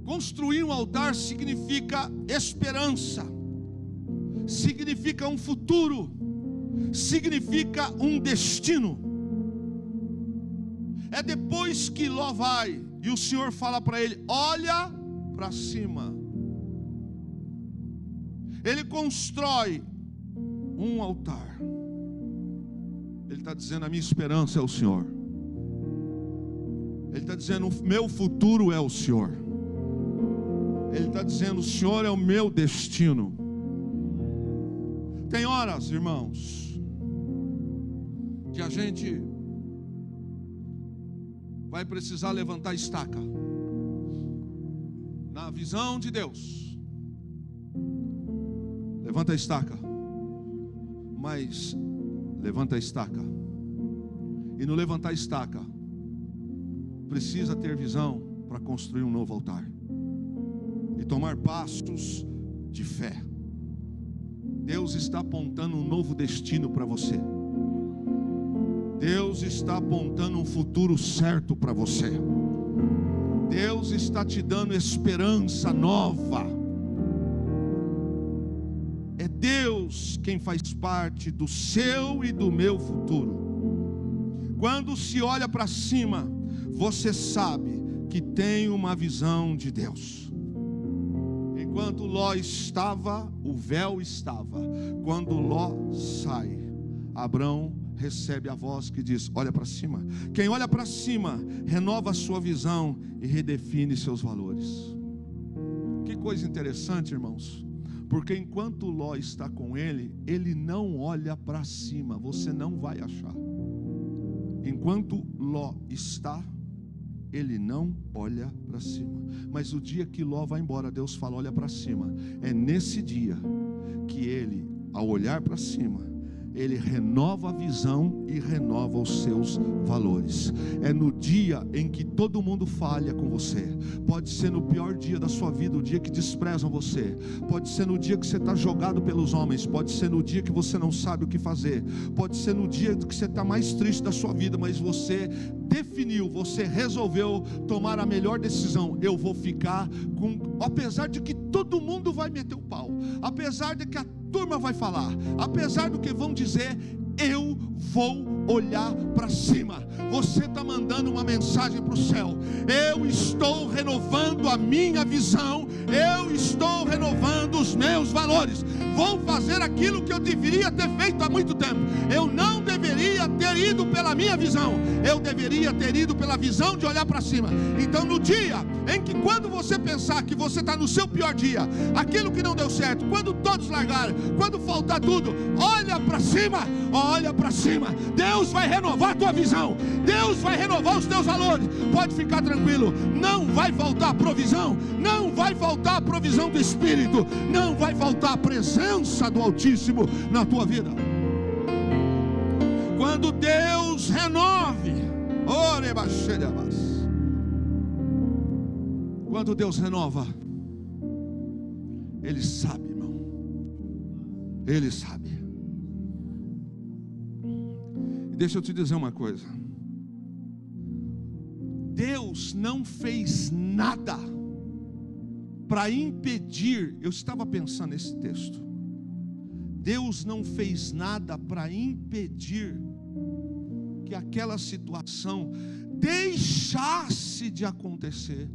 Construir um altar significa esperança, significa um futuro, significa um destino. É depois que Ló vai e o Senhor fala para ele: olha para cima. Ele constrói um altar. Ele está dizendo: a minha esperança é o Senhor. Ele está dizendo: o meu futuro é o Senhor. Ele está dizendo: o Senhor é o meu destino. Tem horas, irmãos, que a gente vai precisar levantar a estaca na visão de Deus. Levanta a estaca. Mas levanta a estaca. E no levantar a estaca, precisa ter visão para construir um novo altar e tomar passos de fé. Deus está apontando um novo destino para você. Deus está apontando um futuro certo para você. Deus está te dando esperança nova. É Deus quem faz parte do seu e do meu futuro. Quando se olha para cima, você sabe que tem uma visão de Deus. Enquanto Ló estava, o véu estava. Quando Ló sai, Abraão recebe a voz que diz: olha para cima. Quem olha para cima renova a sua visão e redefine seus valores. Que coisa interessante, irmãos. Porque enquanto Ló está com ele, ele não olha para cima. Você não vai achar. Enquanto Ló está, ele não olha para cima. Mas o dia que Ló vai embora, Deus fala: olha para cima. É nesse dia que ele, ao olhar para cima, ele renova a visão e renova os seus valores. É no dia em que todo mundo falha com você. Pode ser no pior dia da sua vida, o dia que desprezam você. Pode ser no dia que você está jogado pelos homens. Pode ser no dia que você não sabe o que fazer. Pode ser no dia que você está mais triste da sua vida, mas você definiu, você resolveu tomar a melhor decisão. Eu vou ficar com, apesar de que todo mundo vai meter o pau, apesar de que a turma vai falar, apesar do que vão dizer, eu vou olhar para cima. Você está mandando uma mensagem para o céu: eu estou renovando a minha visão, eu estou renovando os meus valores. Vou fazer aquilo que eu deveria ter feito há muito tempo. Eu não deveria ter ido pela minha visão, eu deveria ter ido pela visão de olhar para cima. Então, no dia em que, quando você pensar que você está no seu pior dia, aquilo que não deu certo, quando todos largarem, quando faltar tudo, olha para cima, olha para cima. Deus vai renovar a tua visão, Deus vai renovar os teus valores. Pode ficar tranquilo, não vai faltar provisão, não vai faltar a provisão do Espírito, não vai faltar a presença do Altíssimo na tua vida. Quando Deus renove, quando Deus renova, Ele sabe, irmão, Ele sabe. E deixa eu te dizer uma coisa: Deus não fez nada para impedir. Eu estava pensando nesse texto. Deus não fez nada para impedir que aquela situação deixasse de acontecer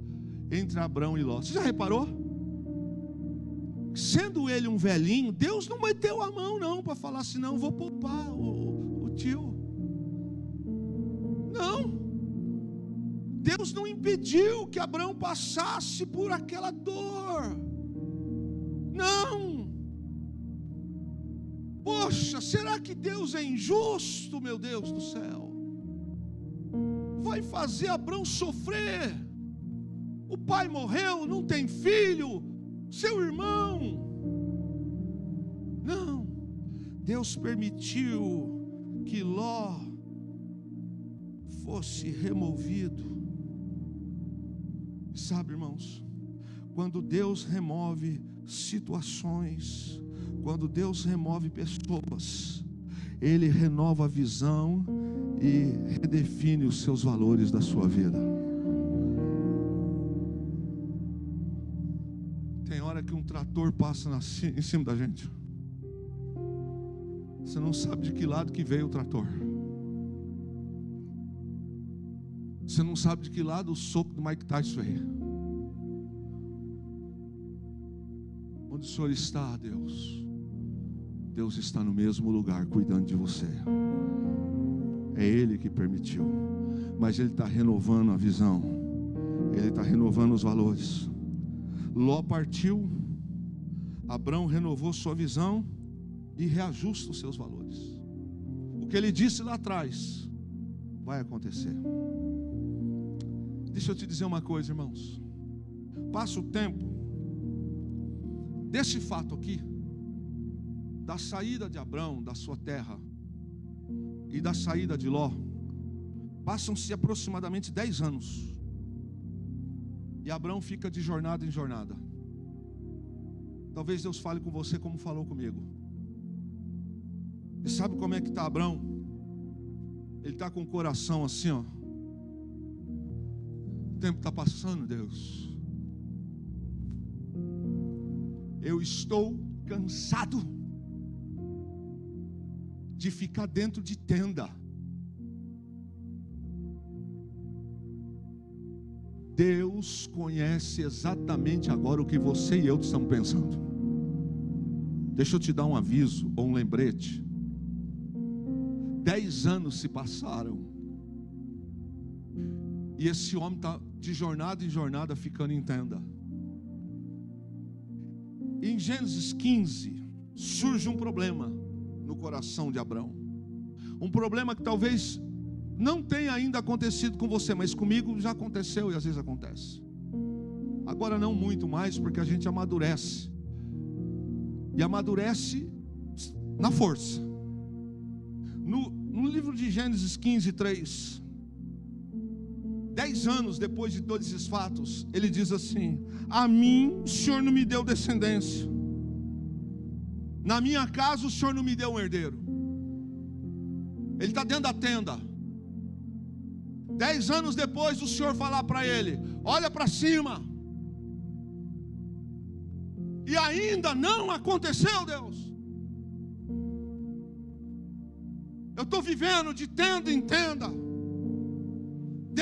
entre Abrão e Ló. Você já reparou? Sendo ele um velhinho, Deus não meteu a mão não para falar assim: não, vou poupar o tio. Não. Deus não impediu que Abrão passasse por aquela dor. Não. Poxa, será que Deus é injusto, meu Deus do céu? Vai fazer Abrão sofrer? O pai morreu, não tem filho, seu irmão. Não. Deus permitiu que Ló fosse removido. Sabe, irmãos, quando Deus remove situações, quando Deus remove pessoas, Ele renova a visão e redefine os seus valores da sua vida. Tem hora que um trator passa em cima da gente, você não sabe de que lado que veio o trator, você não sabe de que lado o soco do Mike Tyson veio. Onde o Senhor está, Deus? Deus está no mesmo lugar, cuidando de você. É Ele que permitiu, mas Ele está renovando a visão, Ele está renovando os valores. Ló partiu, Abrão renovou sua visão e reajusta os seus valores. O que ele disse lá atrás vai acontecer. Deixa eu te dizer uma coisa, irmãos. Passa o tempo, desse fato aqui, da saída de Abrão da sua terra e da saída de Ló, passam-se aproximadamente 10 anos. E Abrão fica de jornada em jornada. Talvez Deus fale com você como falou comigo. E sabe como é que está Abrão? Ele está com o coração assim, ó. O tempo está passando, Deus. Eu estou cansado de ficar dentro de tenda. Deus conhece exatamente agora o que você e eu estamos pensando. Deixa eu te dar um aviso ou um lembrete. 10 anos se passaram e esse homem está de jornada em jornada ficando em tenda. Em Gênesis 15 surge um problema no coração de Abrão. Um problema que talvez não tem ainda acontecido com você, mas comigo já aconteceu e às vezes acontece. Agora não muito mais, porque a gente amadurece. E amadurece na força. No livro de Gênesis 15, 3, 10 anos depois de todos esses fatos, ele diz assim: a mim o Senhor não me deu descendência, na minha casa o Senhor não me deu um herdeiro. Ele está dentro da tenda. 10 anos depois do Senhor falar para ele: olha para cima. E ainda não aconteceu, Deus. Eu estou vivendo de tenda em tenda.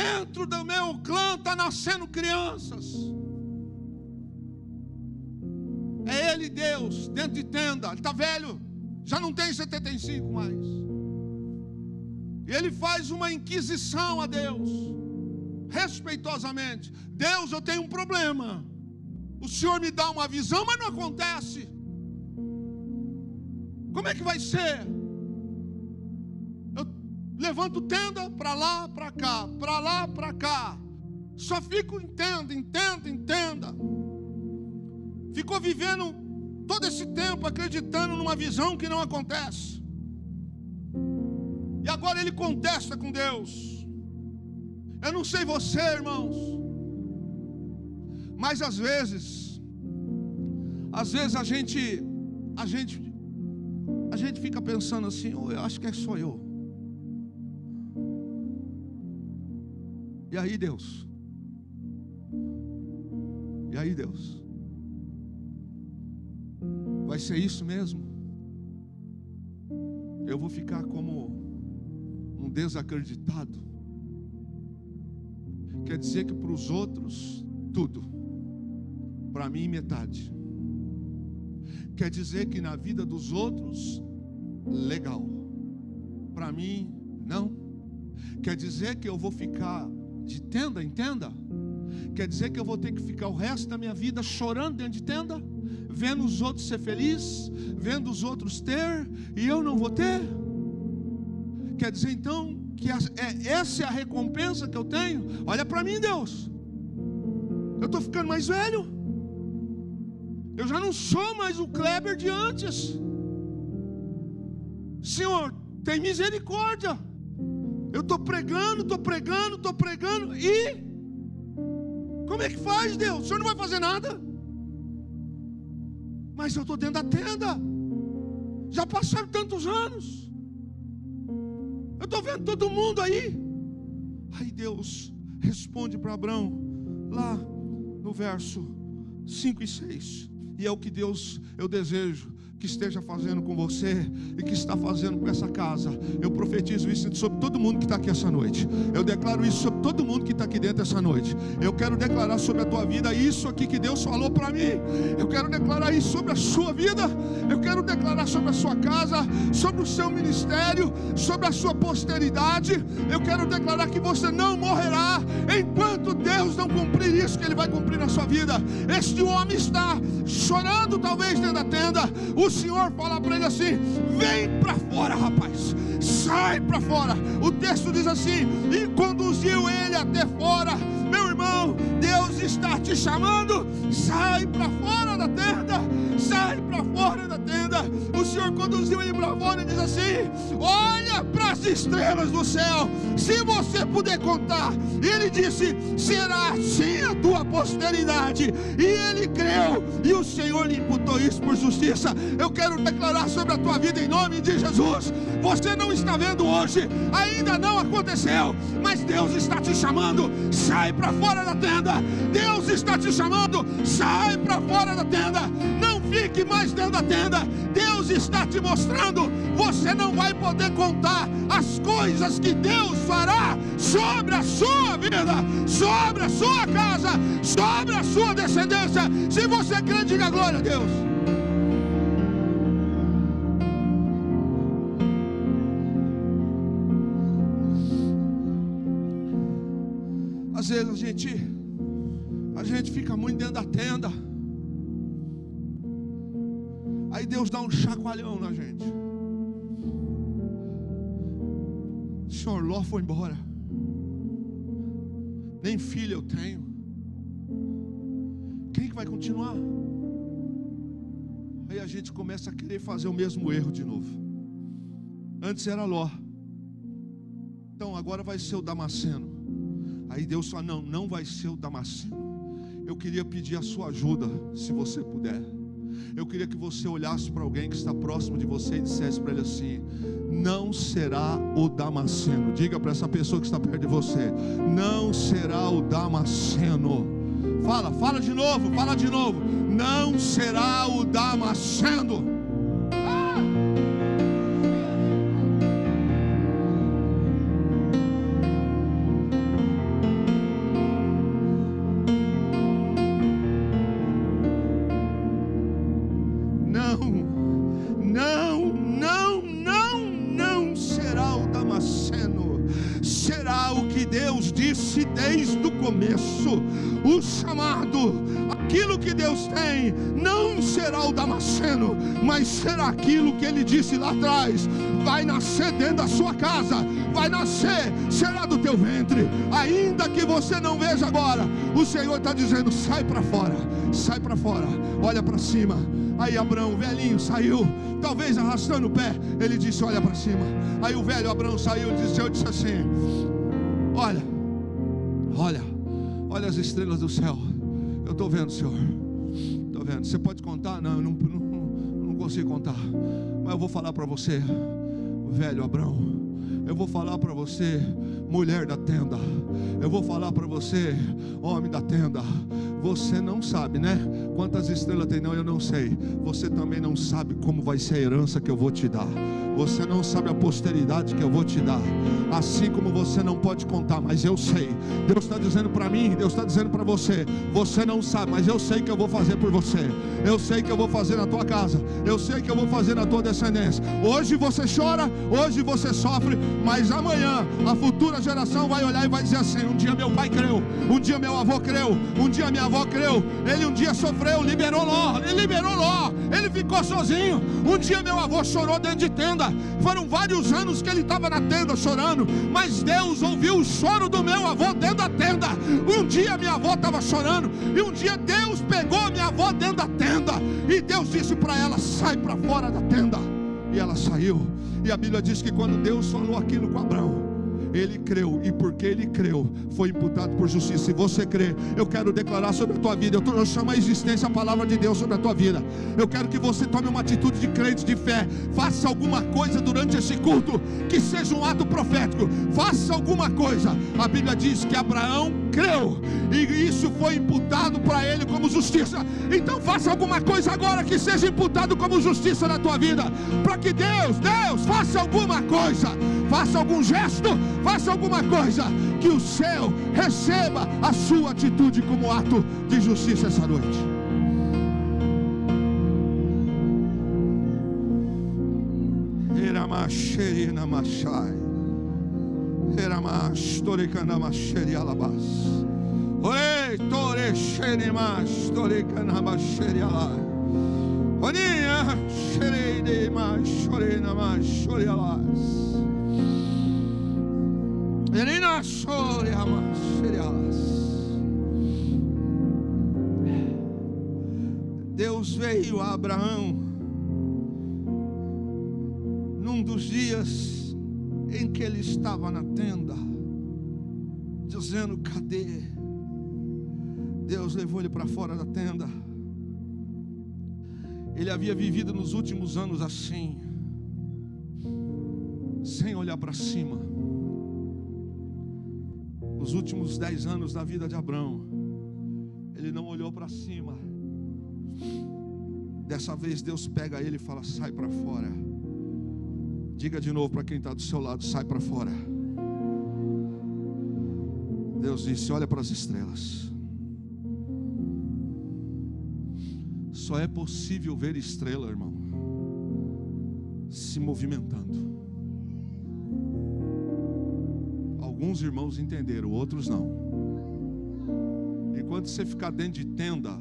Dentro do meu clã está nascendo crianças. É Ele, Deus, dentro de tenda. Ele está velho, já não tem 75 mais. E ele faz uma inquisição a Deus, respeitosamente: Deus, eu tenho um problema. O Senhor me dá uma visão, mas não acontece. Como é que vai ser? Eu levanto tenda para lá, para cá, para lá, para cá. Só fico em tenda, em tenda, em tenda. Ficou vivendo todo esse tempo acreditando numa visão que não acontece. E agora ele contesta com Deus. Eu não sei você, irmãos, mas às vezes a gente fica pensando assim: eu acho que é só eu. E aí, Deus? E aí, Deus? Vai ser isso mesmo? Eu vou ficar como um desacreditado? Quer dizer que para os outros tudo, para mim metade. Quer dizer que na vida dos outros legal, para mim não. Quer dizer que eu vou ficar de tenda em tenda? Quer dizer que eu vou ter que ficar o resto da minha vida chorando dentro de tenda, vendo os outros ser felizes, vendo os outros ter e eu não vou ter? Quer dizer então que essa é a recompensa que eu tenho? Olha para mim, Deus, eu estou ficando mais velho, eu já não sou mais o Kleber de antes. Senhor, tem misericórdia. Eu estou pregando e como é que faz, Deus? O Senhor não vai fazer nada? Mas eu estou dentro da tenda, já passaram tantos anos, eu estou vendo todo mundo aí. Aí Deus responde para Abraão, lá no verso 5 e 6. E é o que Deus, eu desejo que esteja fazendo com você e que está fazendo com essa casa. Eu profetizo isso sobre todo mundo que está aqui essa noite. Eu declaro isso sobre todo mundo que está aqui dentro essa noite. Eu quero declarar sobre a tua vida isso aqui que Deus falou para mim. Eu quero declarar isso sobre a sua vida. Eu quero declarar sobre a sua casa, sobre o seu ministério, sobre a sua posteridade. Eu quero declarar que você não morrerá enquanto Deus não cumprir isso que Ele vai cumprir na sua vida. Este homem está chorando talvez dentro da tenda. O Senhor fala para ele assim: vem para fora, rapaz, sai para fora. O texto diz assim: e conduziu ele até fora. Meu irmão, Deus está te chamando. Sai para fora da tenda, sai para fora da tenda. O Senhor conduziu ele para fora e diz assim: olha para as estrelas do céu, se você puder contar. E ele disse: será assim a tua posteridade. E ele creu, e o Senhor lhe imputou isso por justiça. Eu quero declarar sobre a tua vida em nome de Jesus. Você não está vendo hoje, ainda não aconteceu, mas Deus está te chamando. Sai para fora da tenda. Deus está te chamando. Sai para fora da tenda. Não fique mais dentro da tenda. Deus está te mostrando. Você não vai poder contar as coisas que Deus fará sobre a sua vida, sobre a sua casa, sobre a sua descendência. Se você crê, diga glória a Deus. Às vezes a gente fica muito dentro da tenda. Aí Deus dá um chacoalhão na gente. Senhor, Ló foi embora, nem filho eu tenho, quem que vai continuar? Aí a gente começa a querer fazer o mesmo erro de novo. Antes era Ló, então agora vai ser o Damasceno. Aí Deus fala: não, não vai ser o Damasceno. Eu queria pedir a sua ajuda, se você puder. Eu queria que você olhasse para alguém que está próximo de você e dissesse para ele assim: não será o Damasceno. Diga para essa pessoa que está perto de você: não será o Damasceno. Fala de novo, fala de novo. Não será o Damasceno. Não será o Damasceno. Será o que Deus disse desde o começo. O chamado, aquilo que Deus tem, não será o Damasceno, mas será aquilo que Ele disse lá atrás. Vai nascer dentro da sua casa, vai nascer, será do teu ventre. Ainda que você não veja agora, o Senhor está dizendo: sai para fora, sai para fora, olha para cima. Aí Abraão, velhinho, saiu, talvez arrastando o pé. Ele disse: olha para cima. Aí o velho Abraão saiu e disse assim: olha as estrelas do céu. Eu estou vendo, Senhor, estou vendo. Você pode contar? Não, eu não consigo contar, mas eu vou falar para você, velho Abraão. Eu vou falar para você, mulher da tenda. Eu vou falar para você, homem da tenda. Você não sabe, né? Quantas estrelas tem? Não, eu não sei. Você também não sabe como vai ser a herança que eu vou te dar. Você não sabe a posteridade que eu vou te dar. Assim como você não pode contar, mas eu sei. Deus está dizendo para mim, Deus está dizendo para você: você não sabe, mas eu sei que eu vou fazer por você. Eu sei que eu vou fazer na tua casa. Eu sei que eu vou fazer na tua descendência. Hoje você chora, hoje você sofre, mas amanhã a futura geração vai olhar e vai dizer assim: um dia meu pai creu, um dia meu avô creu, um dia minha avó creu. Ele um dia sofreu, liberou Ló, ele ficou sozinho. Um dia meu avô chorou dentro de tenda. Foram vários anos que ele estava na tenda chorando, mas Deus ouviu o choro do meu avô dentro da tenda. Um dia minha avó estava chorando, e um dia Deus pegou minha avó dentro da tenda, e Deus disse para ela: sai para fora da tenda. E ela saiu. E a Bíblia diz que quando Deus falou aquilo com Abraão, ele creu, e porque ele creu, foi imputado por justiça. Se você crê, eu quero declarar sobre a tua vida, eu chamo a existência a palavra de Deus sobre a tua vida. Eu quero que você tome uma atitude de crente, de fé. Faça alguma coisa durante esse culto, que seja um ato profético. Faça alguma coisa. A Bíblia diz que Abraão creu, e isso foi imputado para ele como justiça. Então faça alguma coisa agora que seja imputado como justiça na tua vida, para que Deus faça alguma coisa, faça algum gesto, faça alguma coisa, que o céu receba a sua atitude como ato de justiça essa noite. Eramacheri machai, eramash toricana macheri alabas, ore torecheri mas toricana macheri alai, onia xerei de mas chorena mas chore alas. Deus veio a Abraão num dos dias em que ele estava na tenda, dizendo: cadê? Deus levou ele para fora da tenda. Ele havia vivido nos últimos anos assim, sem olhar para cima. Nos últimos 10 anos da vida de Abraão, ele não olhou para cima. Dessa vez Deus pega ele e fala: sai para fora. Diga de novo para quem está do seu lado: sai para fora. Deus disse: olha para as estrelas. Só é possível ver estrela, irmão, se movimentando. Alguns irmãos entenderam, outros não. Enquanto você ficar dentro de tenda,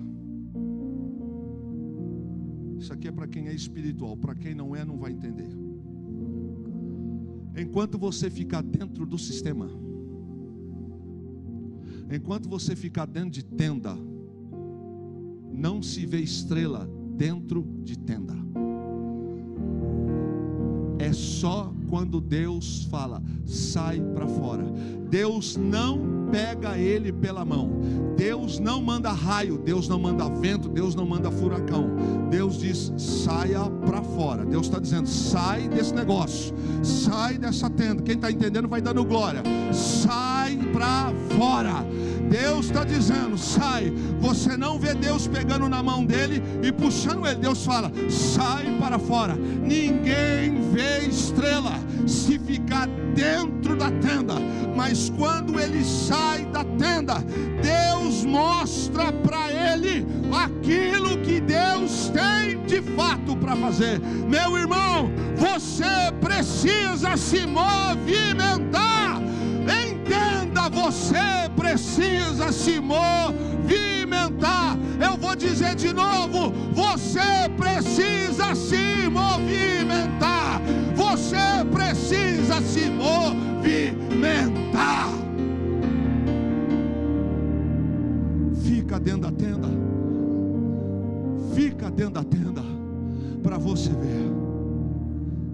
isso aqui é para quem é espiritual, para quem não é, não vai entender. Enquanto você ficar dentro do sistema, enquanto você ficar dentro de tenda, não se vê estrela dentro de tenda. É só quando Deus fala, sai para fora. Deus não pega ele pela mão. Deus não manda raio, Deus não manda vento, Deus não manda furacão. Deus diz, saia para fora. Deus está dizendo, sai desse negócio, sai dessa tenda. Quem está entendendo vai dando glória. Sai para fora. Deus está dizendo, sai. Você não vê Deus pegando na mão dele e puxando ele. Deus fala, sai para fora. Ninguém vê estrela se ficar dentro da tenda, mas quando ele sai da tenda, Deus mostra para ele aquilo que Deus tem de fato para fazer. Meu irmão, você precisa se movimentar. Entenda, você precisa se movimentar. Eu vou dizer de novo, você precisa se movimentar. Você precisa se movimentar. Fica dentro da tenda. Fica dentro da tenda para você ver.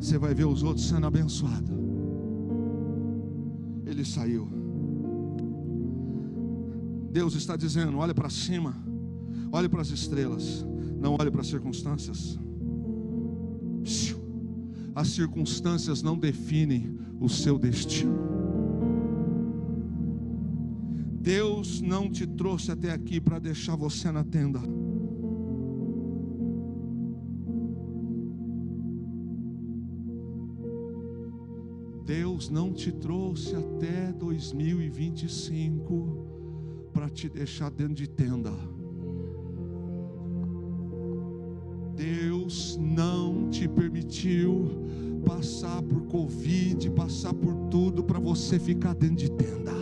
Você vai ver os outros sendo abençoados. Ele saiu. Deus está dizendo, olha para cima, olhe para as estrelas, não olhe para as circunstâncias. As circunstâncias não definem o seu destino. Deus não te trouxe até aqui para deixar você na tenda. Deus não te trouxe até 2025 para te deixar dentro de tenda. Deus não te permitiu passar por Covid, passar por tudo para você ficar dentro de tenda.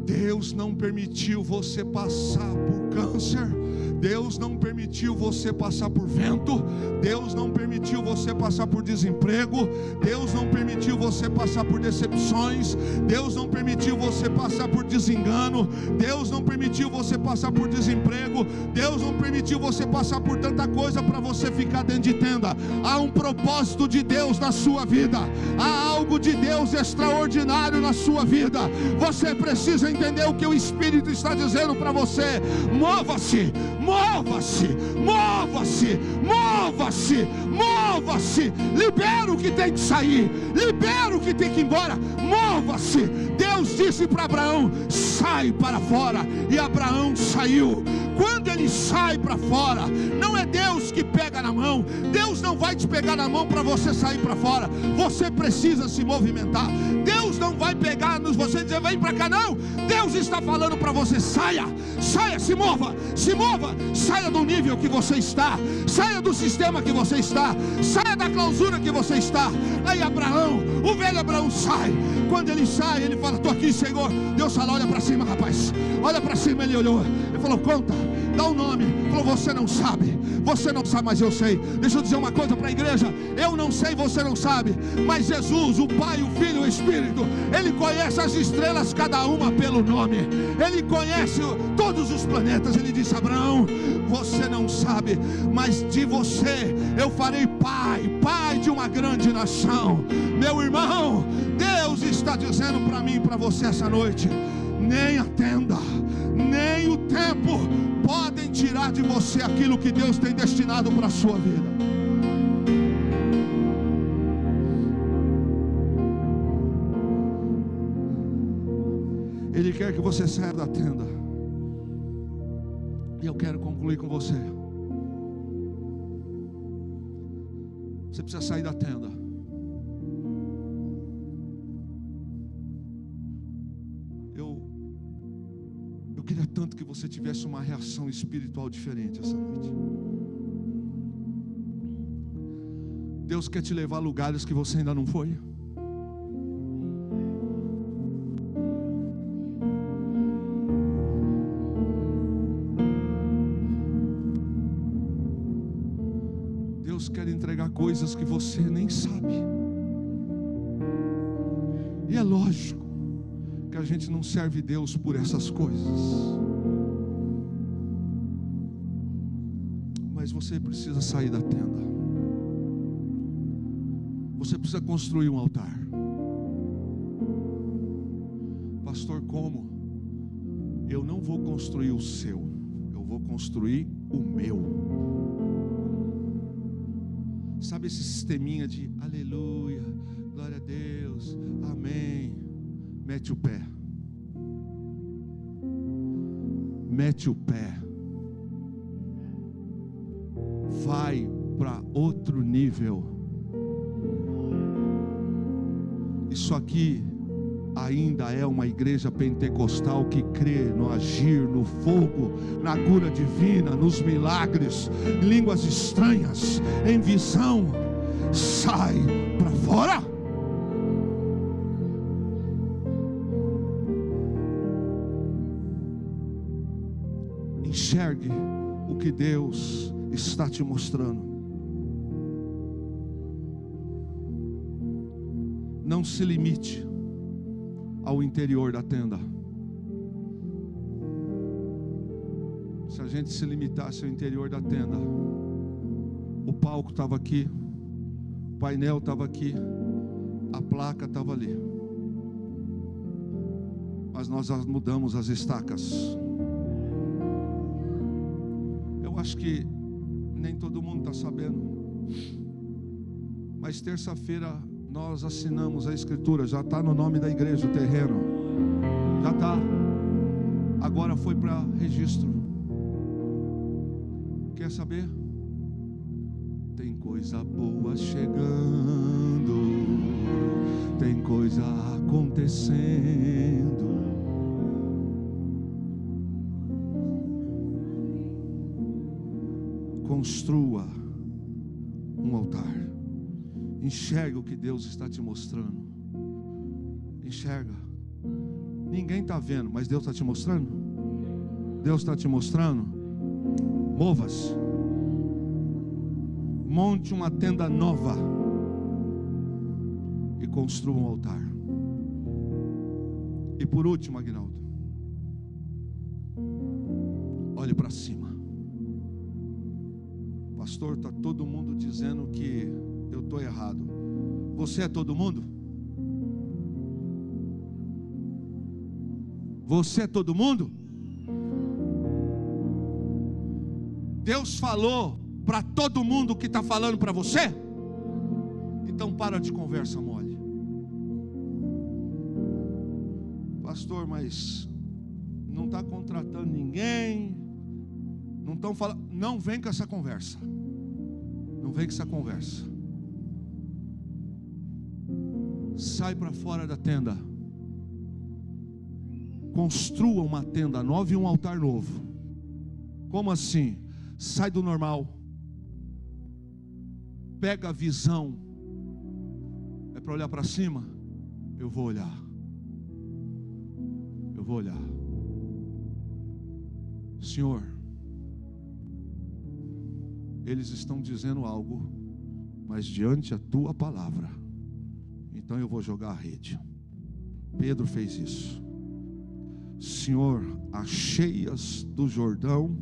Deus não permitiu você passar por câncer. Deus não permitiu você passar por vento. Deus não permitiu você passar por desemprego. Deus não permitiu você passar por decepções. Deus não permitiu você passar por desengano. Deus não permitiu você passar por desemprego. Deus não permitiu você passar por tanta coisa para você ficar dentro de tenda. Há um propósito de Deus na sua vida. Há algo de Deus extraordinário na sua vida. Você precisa entender o que o Espírito está dizendo para você. Mova-se. Mova-se, mova-se, mova-se, mova-se. Libera o que tem que sair, libera o que tem que ir embora. Mova-se. Deus disse para Abraão, sai para fora. E Abraão saiu. Quando ele sai para fora, não é Deus que pega na mão. Deus não vai te pegar na mão para você sair para fora. Você precisa se movimentar. Deus não vai pegar nos você e dizer, vem para cá, não. Deus está falando para você, saia, saia, se mova, saia do nível que você está, saia do sistema que você está, saia da clausura que você está. Aí Abraão, o velho Abraão sai. Quando ele sai, ele fala, estou aqui, Senhor. Deus fala, olha para cima, rapaz. Olha para cima. Ele olhou, ele falou, conta, dá um nome. Ele falou, você não sabe, mas eu sei. Deixa eu dizer uma coisa para a igreja. Eu não sei, você não sabe, mas Jesus, o Pai, o Filho e o Espírito, Ele conhece as estrelas, cada uma pelo nome. Ele conhece todos os planetas. Ele disse, Abraão, você não sabe, mas de você eu farei pai de uma grande nação. Meu irmão, Deus está dizendo para mim e para você essa noite, nem a tenda, nem o tempo podem tirar de você aquilo que Deus tem destinado para a sua vida. Ele quer que você saia da tenda. E eu quero concluir com você. Você precisa sair da tenda. Eu queria tanto que você tivesse uma reação espiritual diferente essa noite. Deus quer te levar a lugares que você ainda não foi. enxergar coisas que você nem sabe. E é lógico que a gente não serve Deus por essas coisas. Mas você precisa sair da tenda. Você precisa construir um altar. Pastor, como? Eu não vou construir o seu, eu vou construir o meu. Sabe esse sisteminha de aleluia, glória a Deus, amém? Mete o pé. Mete o pé. Vai para outro nível. Isso aqui ainda é uma igreja pentecostal que crê no agir, no fogo, na cura divina, nos milagres, em línguas estranhas, em visão. Sai para fora. Enxergue o que Deus está te mostrando. Não se limite ao interior da tenda. Se a gente se limitasse ao interior da tenda, o palco estava aqui, o painel estava aqui, a placa estava ali, mas nós mudamos as estacas. Eu acho que nem todo mundo está sabendo, mas terça-feira nós assinamos a escritura, já está no nome da igreja, o terreno, já está, agora foi para registro. Quer saber? Tem coisa boa chegando, tem coisa acontecendo. Construa um altar. Enxerga o que Deus está te mostrando. Enxerga. Ninguém está vendo, mas Deus está te mostrando. Deus está te mostrando. Mova-se. Monte uma tenda nova e construa um altar. E por último, Aguinaldo, olhe para cima. Pastor, está todo mundo dizendo que eu estou errado. Você é todo mundo? Você é todo mundo? Deus falou para todo mundo que está falando para você? Então para de conversa mole. Pastor, mas não está contratando ninguém, não estão falando. Não vem com essa conversa. Não vem com essa conversa. Sai para fora da tenda. Construa uma tenda nova e um altar novo. Como assim? Sai do normal. Pega a visão. É para olhar para cima? Eu vou olhar. Eu vou olhar. Senhor, eles estão dizendo algo, mas diante a tua palavra, então eu vou jogar a rede. Pedro fez isso. Senhor, as cheias do Jordão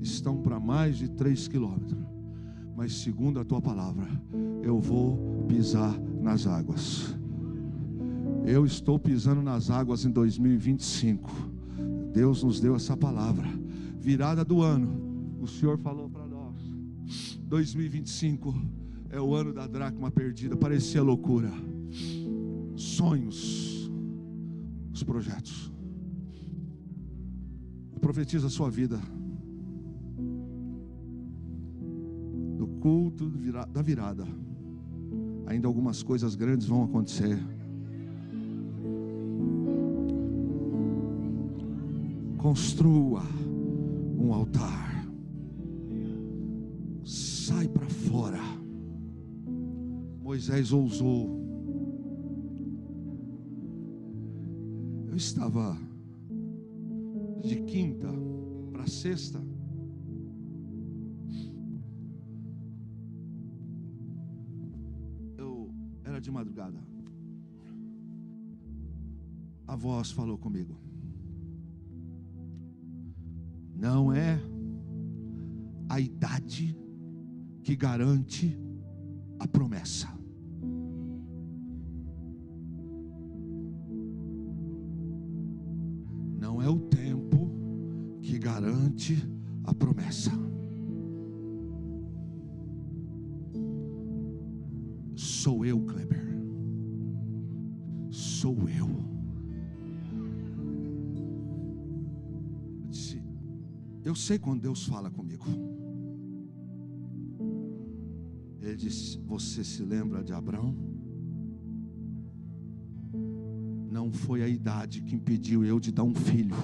estão para mais de 3 quilômetros, mas segundo a tua palavra, eu vou pisar nas águas. Eu estou pisando nas águas em 2025. Deus nos deu essa palavra. Virada do ano, o Senhor falou para nós, 2025 é o ano da dracma perdida. Parecia loucura. Sonhos, os projetos. Profetiza a sua vida. No culto da virada, ainda algumas coisas grandes vão acontecer. Construa um altar. Sai para fora. Moisés ousou. Eu estava de quinta para sexta Era de madrugada. A voz falou comigo: não é a idade que garante a promessa. Não é o tempo que garante a promessa. Sou eu, Kleber. Sou eu. Eu disse: eu sei quando Deus fala comigo. Ele disse: você se lembra de Abraão? Não foi a idade que impediu eu de dar um filho.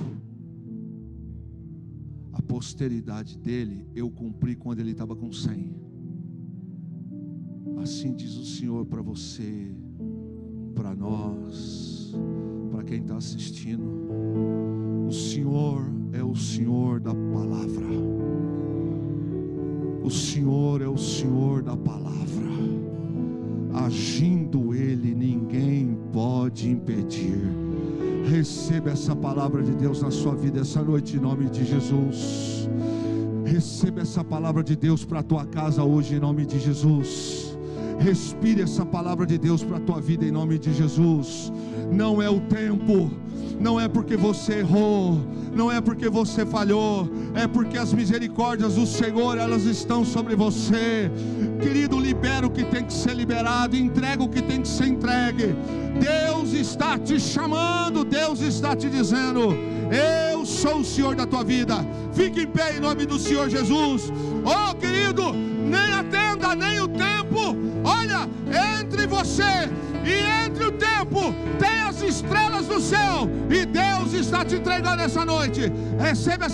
A posteridade dele eu cumpri quando ele estava com 100. Assim diz o Senhor para você, para nós, para quem está assistindo. O Senhor é o Senhor da palavra. O Senhor é o Senhor da palavra. Agindo Ele, ninguém pode impedir. Receba essa palavra de Deus na sua vida essa noite, em nome de Jesus. Receba essa palavra de Deus para a tua casa hoje, em nome de Jesus. Respire essa palavra de Deus para a tua vida, em nome de Jesus. Não é o tempo, não é porque você errou, não é porque você falhou, é porque as misericórdias do Senhor, elas estão sobre você. Querido, libera o que tem que ser liberado, entrega o que tem que ser entregue. Deus está te chamando, Deus está te dizendo: eu sou o Senhor da tua vida. Fique em pé em nome do Senhor Jesus. Oh, querido, nem a tenda, nem o tempo. Olha, entre você e entre o tempo tem as estrelas do céu, e Deus está te entregando essa noite. Receba essa